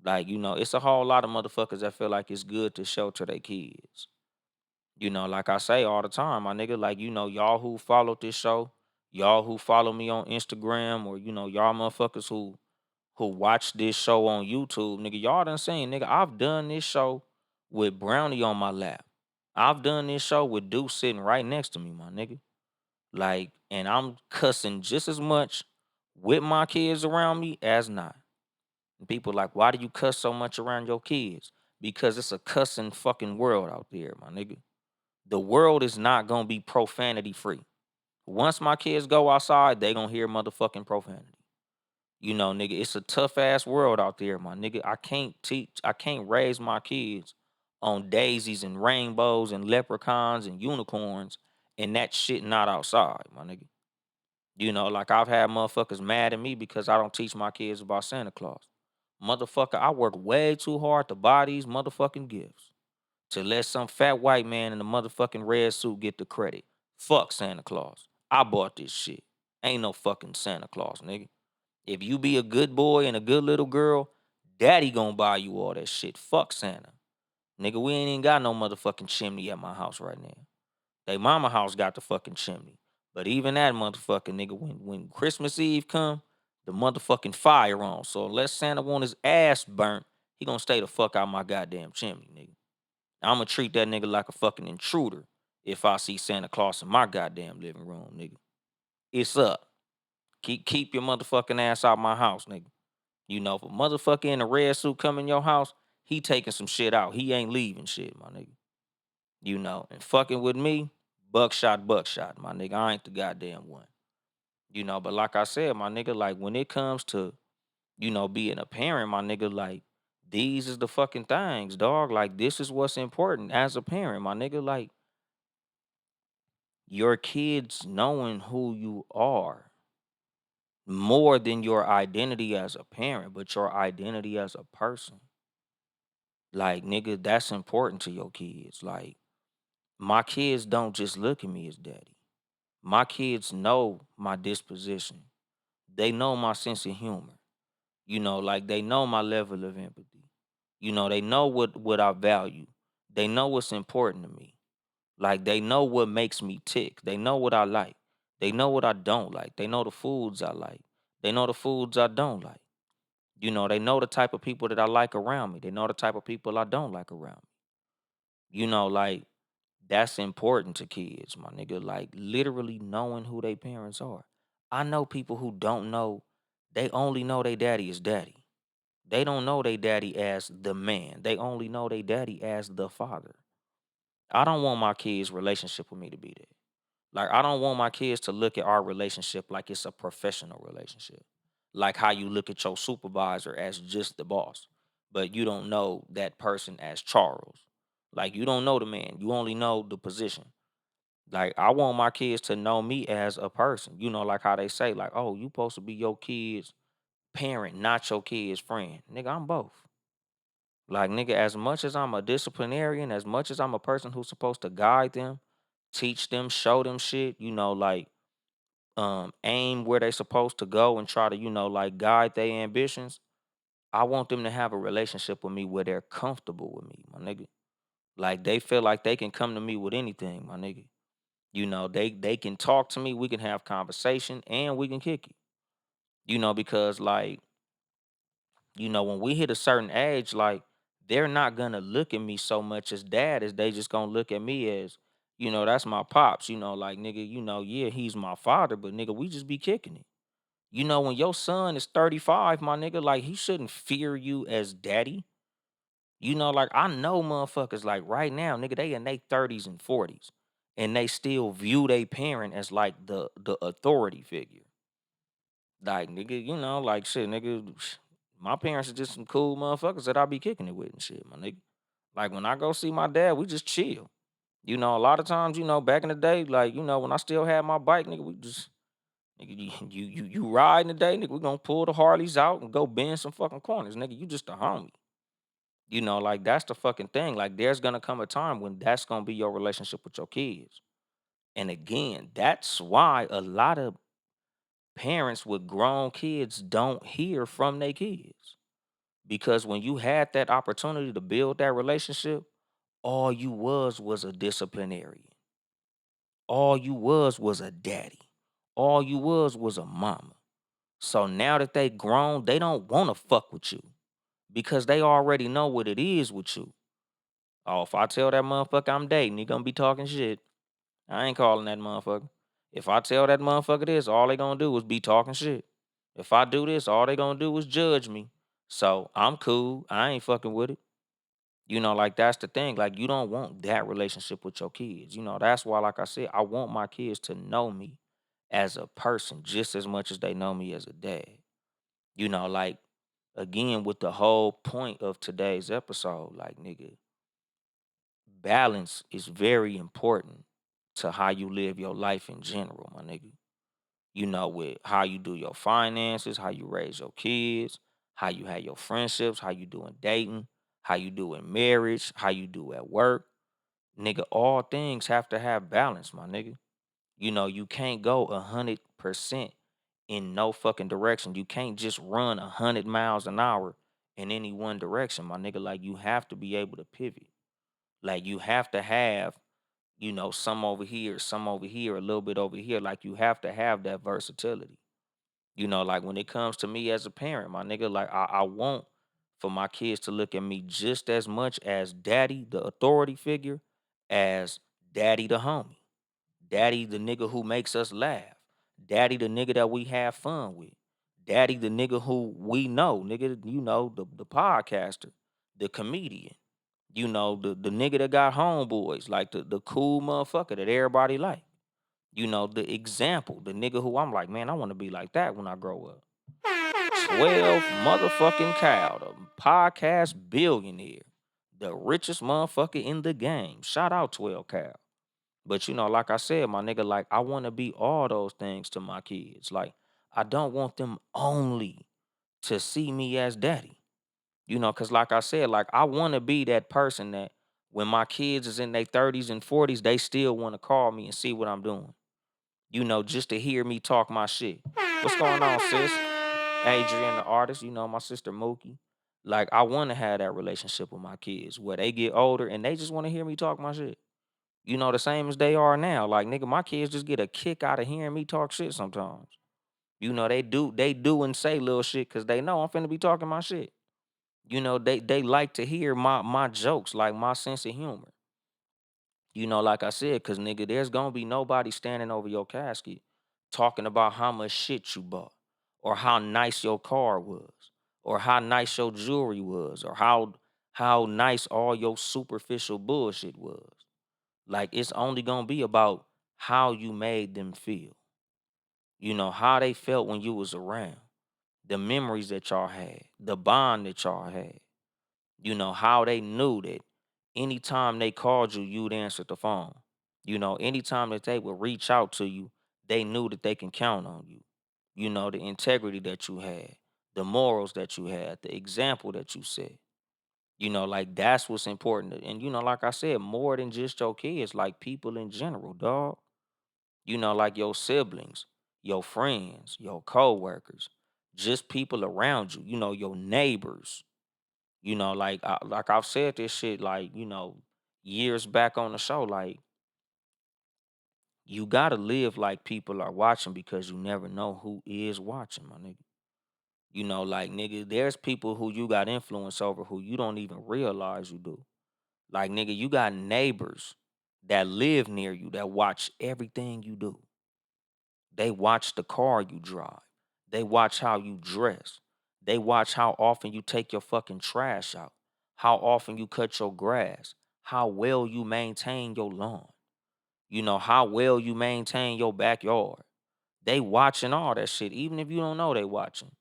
Like, it's a whole lot of motherfuckers that feel like it's good to shelter their kids. Like I say all the time, my nigga, like, y'all who followed this show, y'all who follow me on Instagram, or, y'all motherfuckers who watch this show on YouTube, nigga, y'all done seen, nigga, I've done this show with Brownie on my lap. I've done this show with Deuce sitting right next to me, my nigga. Like, and I'm cussing just as much with my kids around me as not. And people like, why do you cuss so much around your kids? Because it's a cussing fucking world out there, my nigga. The world is not gonna be profanity free. Once my kids go outside, they gonna hear motherfucking profanity. Nigga, it's a tough ass world out there, my nigga. I can't raise my kids on daisies and rainbows and leprechauns and unicorns and that shit not outside, my nigga. Like I've had motherfuckers mad at me because I don't teach my kids about Santa Claus. Motherfucker, I work way too hard to buy these motherfucking gifts to let some fat white man in a motherfucking red suit get the credit. Fuck Santa Claus. I bought this shit. Ain't no fucking Santa Claus, nigga. If you be a good boy and a good little girl, daddy gonna buy you all that shit. Fuck Santa. Nigga, we ain't even got no motherfucking chimney at my house right now. They mama house got the fucking chimney. But even that motherfucking nigga, when Christmas Eve come, the motherfucking fire on. So unless Santa want his ass burnt, he gonna stay the fuck out my goddamn chimney, nigga. I'ma treat that nigga like a fucking intruder if I see Santa Claus in my goddamn living room, nigga. It's up. Keep your motherfucking ass out my house, nigga. If a motherfucker in a red suit come in your house, he taking some shit out. He ain't leaving shit, my nigga. And fucking with me, buckshot, my nigga. I ain't the goddamn one. But like I said, my nigga, like when it comes to, being a parent, my nigga, like these is the fucking things, dog. Like this is what's important as a parent, my nigga. Like your kids knowing who you are more than your identity as a parent, but your identity as a person. Like, nigga, that's important to your kids. Like, my kids don't just look at me as daddy. My kids know my disposition. They know my sense of humor. Like they know my level of empathy. They know what I value. They know what's important to me. Like they know what makes me tick. They know what I like. They know what I don't like. They know the foods I like. They know the foods I don't like. They know the type of people that I like around me. They know the type of people I don't like around me. Like that's important to kids, my nigga. Like literally knowing who their parents are. I know people who don't know, they only know their daddy is daddy. They don't know their daddy as the man. They only know their daddy as the father. I don't want my kids' relationship with me to be that. Like I don't want my kids to look at our relationship like it's a professional relationship. Like how you look at your supervisor as just the boss, but you don't know that person as Charles. Like you don't know the man. You only know the position. Like I want my kids to know me as a person. You know, like how they say, like, oh, you supposed to be your kids' parent, not your kids' friend. Nigga, I'm both. Like, nigga, as much as I'm a disciplinarian, as much as I'm a person who's supposed to guide them, teach them, show them shit, you know, like aim where they supposed to go and try to, you know, like guide their ambitions. I want them to have a relationship with me where they're comfortable with me, my nigga. Like they feel like they can come to me with anything, my nigga. You know, they can talk to me, we can have conversation, and we can kick it. You know, because like, you know, when we hit a certain age, like they're not gonna look at me so much as dad as they just gonna look at me as, you know, that's my pops, you know, like nigga, you know, yeah, he's my father, but nigga, we just be kicking it. You know, when your son is 35, my nigga, like he shouldn't fear you as daddy. You know, like I know motherfuckers like right now, nigga, they in their 30s and 40s. And they still view their parent as like the authority figure. Like, nigga, you know, like shit, nigga. My parents are just some cool motherfuckers that I be kicking it with and shit, my nigga. Like when I go see my dad, we just chill. You know, a lot of times, you know, back in the day, like, you know, when I still had my bike, nigga, we just nigga, you riding today, nigga, we gonna pull the Harleys out and go bend some fucking corners, nigga. You just a homie. You know, like that's the fucking thing. Like there's gonna come a time when that's gonna be your relationship with your kids. And again, that's why a lot of parents with grown kids don't hear from their kids. Because when you had that opportunity to build that relationship, all you was a disciplinarian. All you was a daddy. All you was a mama. So now that they grown, they don't want to fuck with you because they already know what it is with you. Oh, if I tell that motherfucker I'm dating, he gonna be talking shit. I ain't calling that motherfucker. If I tell that motherfucker this, all they gonna do is be talking shit. If I do this, all they gonna do is judge me. So I'm cool. I ain't fucking with it. You know, like that's the thing. Like you don't want that relationship with your kids. You know, that's why, like I said, I want my kids to know me as a person just as much as they know me as a dad. You know, like again with the whole point of today's episode, like nigga, balance is very important to how you live your life in general, my nigga. You know, with how you do your finances, how you raise your kids, how you have your friendships, how you do in dating, how you do in marriage, how you do at work. Nigga, all things have to have balance, my nigga. You know, you can't go 100% in no fucking direction. You can't just run 100 miles an hour in any one direction, my nigga. Like you have to be able to pivot. Like you have to have, you know, some over here, a little bit over here. Like you have to have that versatility. You know, like when it comes to me as a parent, my nigga, like I want for my kids to look at me just as much as daddy, the authority figure, as daddy, the homie. Daddy, the nigga who makes us laugh. Daddy, the nigga that we have fun with. Daddy, the nigga who we know, nigga, you know, the podcaster, the comedian, you know, the nigga that got homeboys, like the cool motherfucker that everybody like. You know, the example, the nigga who I'm like, man, I want to be like that when I grow up. 12 motherfucking cow, the podcast billionaire, the richest motherfucker in the game. Shout out 12 cow. But you know, like I said, my nigga, like I want to be all those things to my kids. Like I don't want them only to see me as daddy. You know, cause like I said, like I want to be that person that when my kids is in their 30s and 40s, they still want to call me and see what I'm doing. You know, just to hear me talk my shit. What's going on, sis? Adrian, the artist, you know, my sister Mookie. Like, I want to have that relationship with my kids where they get older and they just want to hear me talk my shit. You know, the same as they are now. Like, nigga, my kids just get a kick out of hearing me talk shit sometimes. You know, they do and say little shit because they know I'm finna be talking my shit. You know, they like to hear my jokes, like my sense of humor. You know, like I said, cause nigga, there's gonna be nobody standing over your casket talking about how much shit you bought, or how nice your car was, or how nice your jewelry was, or how nice all your superficial bullshit was. Like it's only gonna be about how you made them feel. How they felt when you was around, the memories that y'all had, the bond that y'all had. How they knew that anytime they called you, you'd answer the phone. Anytime that they would reach out to you, they knew that they can count on you. The integrity that you had, the morals that you had, the example that you set. Like that's what's important. And like I said, more than just your kids, like people in general, dog. Like your siblings, your friends, your coworkers, just people around you, your neighbors. Like I've said this shit like, years back on the show. Like you gotta live like people are watching because you never know who is watching, my nigga. Like nigga, there's people who you got influence over who you don't even realize you do. Like nigga, you got neighbors that live near you that watch everything you do. They watch the car you drive. They watch how you dress. They watch how often you take your fucking trash out, how often you cut your grass, how well you maintain your lawn, how well you maintain your backyard. They watching all that shit, even if you don't know they watching.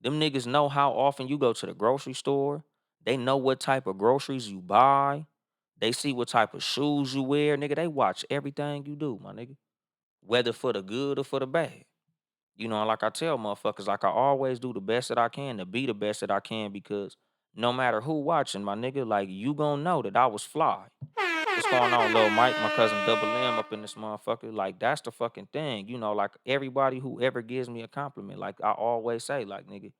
Them niggas know how often you go to the grocery store. They know what type of groceries you buy. They see what type of shoes you wear, nigga. They watch everything you do, my nigga. Whether for the good or for the bad. Like I tell motherfuckers, like I always do the best that I can to be the best that I can because no matter who watching, my nigga, like you gonna know that I was fly. What's going on, Lil Mike? My cousin Double M up in this motherfucker. Like that's the fucking thing. Like everybody who ever gives me a compliment, like I always say, like nigga,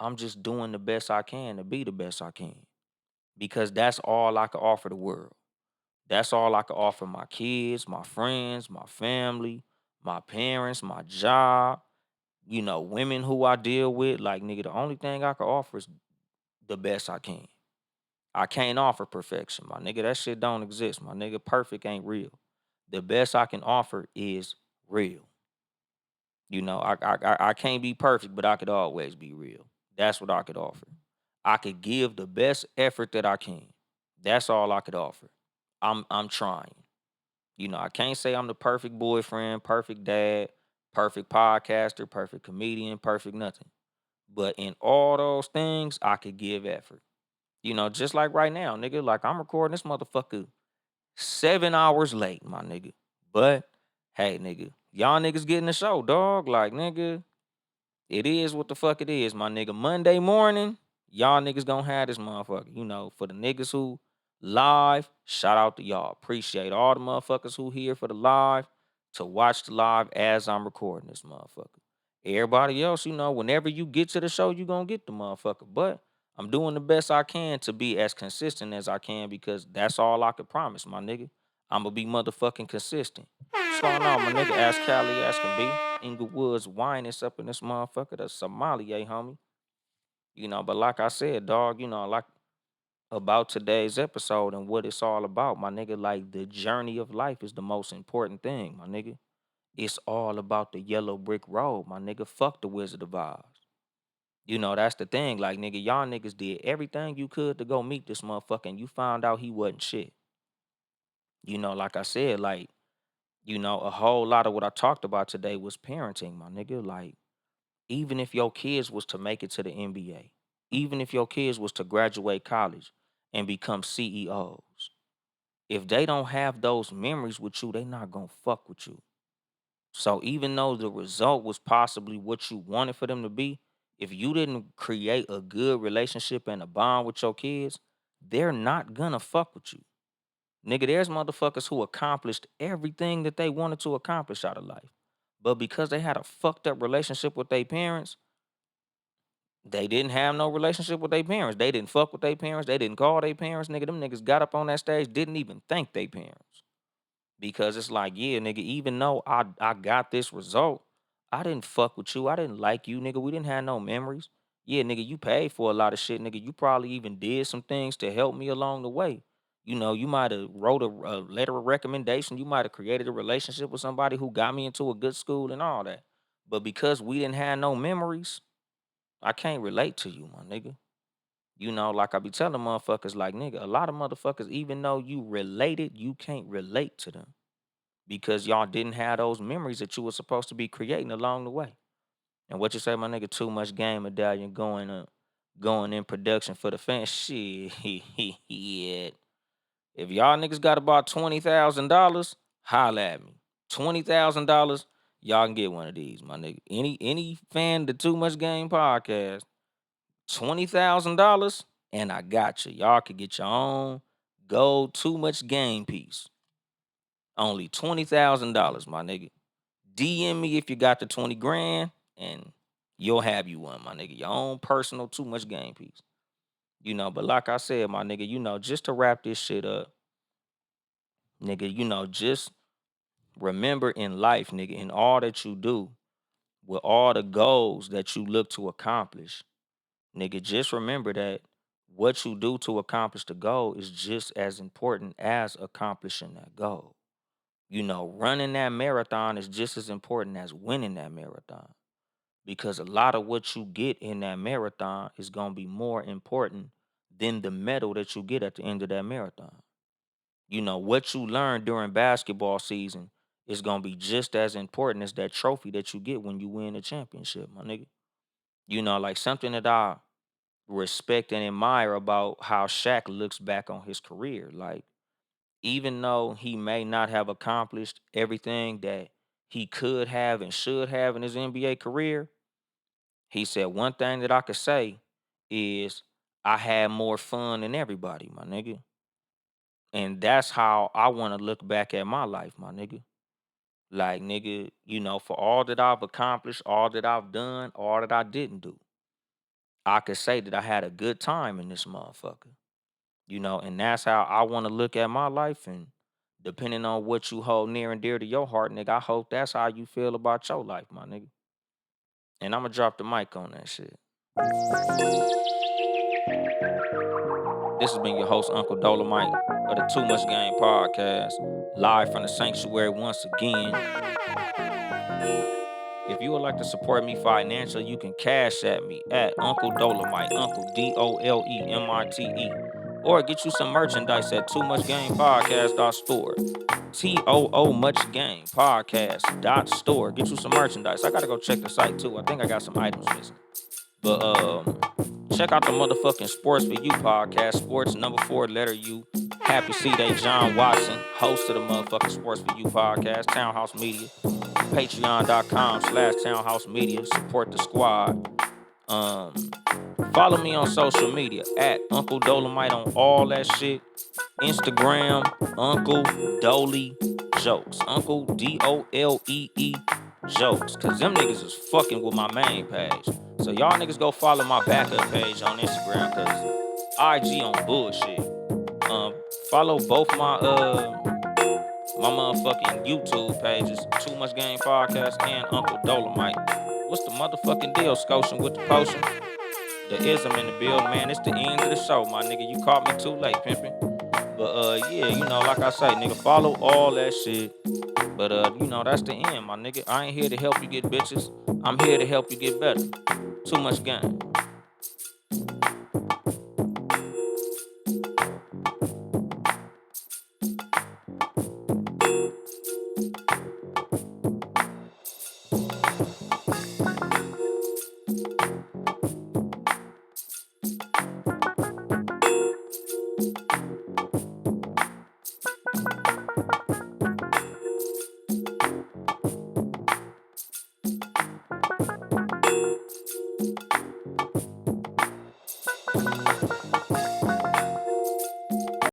I'm just doing the best I can to be the best I can. Because that's all I can offer the world. That's all I can offer my kids, my friends, my family, my parents, my job, women who I deal with. Like, nigga, the only thing I can offer is the best I can. I can't offer perfection, my nigga. That shit don't exist, my nigga. Perfect ain't real. The best I can offer is real. I can't be perfect, but I could always be real. That's what I could offer. I could give the best effort that I can. That's all I could offer. I'm trying. I can't say I'm the perfect boyfriend, perfect dad, perfect podcaster, perfect comedian, perfect nothing. But in all those things, I could give effort. Just like right now, nigga. Like I'm recording this motherfucker 7 hours late, my nigga. But hey, nigga, y'all niggas getting the show, dog. Like, nigga, it is what the fuck it is, my nigga. Monday morning, y'all niggas gonna have this motherfucker. For the niggas who live, shout out to y'all. Appreciate all the motherfuckers who here for the live to watch the live as I'm recording this motherfucker. Everybody else, whenever you get to the show, you gonna get the motherfucker. But I'm doing the best I can to be as consistent as I can because that's all I could promise, my nigga. I'm gonna be motherfucking consistent. What's going on, my nigga? Ask Cali, asking B. Inglewood's wine is up in this motherfucker. The sommelier, homie. But like I said, dog, like about today's episode and what it's all about, my nigga. Like the journey of life is the most important thing, my nigga. It's all about the yellow brick road, my nigga. Fuck the Wizard of Oz. That's the thing. Like, nigga, y'all niggas did everything you could to go meet this motherfucker and you found out he wasn't shit. Like I said, like, a whole lot of what I talked about today was parenting, my nigga. Like, even if your kids was to make it to the NBA, even if your kids was to graduate college and become CEOs, if they don't have those memories with you, they not gonna fuck with you. So even though the result was possibly what you wanted for them to be, if you didn't create a good relationship and a bond with your kids, they're not gonna fuck with you. Nigga, there's motherfuckers who accomplished everything that they wanted to accomplish out of life. But because they had a fucked up relationship with their parents, they didn't have no relationship with their parents. They didn't fuck with their parents. They didn't call their parents. Nigga, them niggas got up on that stage, didn't even thank their parents. Because it's like, yeah, nigga, even though I got this result, I didn't fuck with you. I didn't like you, nigga. We didn't have no memories. Yeah, nigga, you paid for a lot of shit, nigga. You probably even did some things to help me along the way. You might have wrote a letter of recommendation. You might have created a relationship with somebody who got me into a good school and all that. But because we didn't have no memories, I can't relate to you, my nigga. Like I be telling motherfuckers, like, nigga, a lot of motherfuckers, even though you related, you can't relate to them because y'all didn't have those memories that you were supposed to be creating along the way. And what you say, my nigga, too much game medallion going in production for the fans. Shit. If y'all niggas got about $20,000, holla at me. $20,000, y'all can get one of these, my nigga. Any fan of the Too Much Game podcast, $20,000, and I got you. Y'all could get your own gold Too Much Game piece. Only $20,000, my nigga. DM me if you got the 20 grand, and you'll have you one, my nigga. Your own personal Too Much Game piece. But like I said, my nigga, just to wrap this shit up, nigga, just remember in life, nigga, in all that you do, with all the goals that you look to accomplish, nigga, just remember that what you do to accomplish the goal is just as important as accomplishing that goal. Running that marathon is just as important as winning that marathon because a lot of what you get in that marathon is going to be more important than the medal that you get at the end of that marathon. What you learn during basketball season is going to be just as important as that trophy that you get when you win the championship, my nigga. Like something that I respect and admire about how Shaq looks back on his career. Like, even though he may not have accomplished everything that he could have and should have in his NBA career, he said one thing that I could say is I had more fun than everybody, my nigga. And that's how I want to look back at my life, my nigga. Like, nigga, for all that I've accomplished, all that I've done, all that I didn't do, I could say that I had a good time in this motherfucker. And that's how I want to look at my life. And depending on what you hold near and dear to your heart, nigga, I hope that's how you feel about your life, my nigga. And I'm going to drop the mic on that shit. This has been your host, Uncle Dolemite of the Too Much Game podcast, live from the sanctuary once again. If you would like to support me financially, you can cash at me at Uncle Dolemite, Uncle Dolemite, or get you some merchandise at Too Much Game Podcast.store. TOO Much Game Podcast.store. Get you some merchandise. I gotta go check the site too. I think I got some items missing. But check out the motherfucking Sports for You podcast. Sports number 4 letter U. Happy C-Day, John Watson, host of the motherfucking Sports for You podcast. Townhouse Media. Patreon.com/Townhouse Media. Support the squad. Follow me on social media at Uncle Dolemite on all that shit. Instagram, Uncle Dolee Jokes. Uncle Dolee Jokes. Cause them niggas is fucking with my main page. So y'all niggas go follow my backup page on Instagram cause IG on bullshit. Follow both my motherfucking YouTube pages, Too Much Game Podcast and Uncle Dolemite. What's the motherfucking deal, Scotian, with the potion? The ism in the build, man. It's the end of the show, my nigga. You caught me too late, pimpin'. But yeah, like I say, nigga, follow all that shit. But that's the end, my nigga. I ain't here to help you get bitches. I'm here to help you get better. Too much game.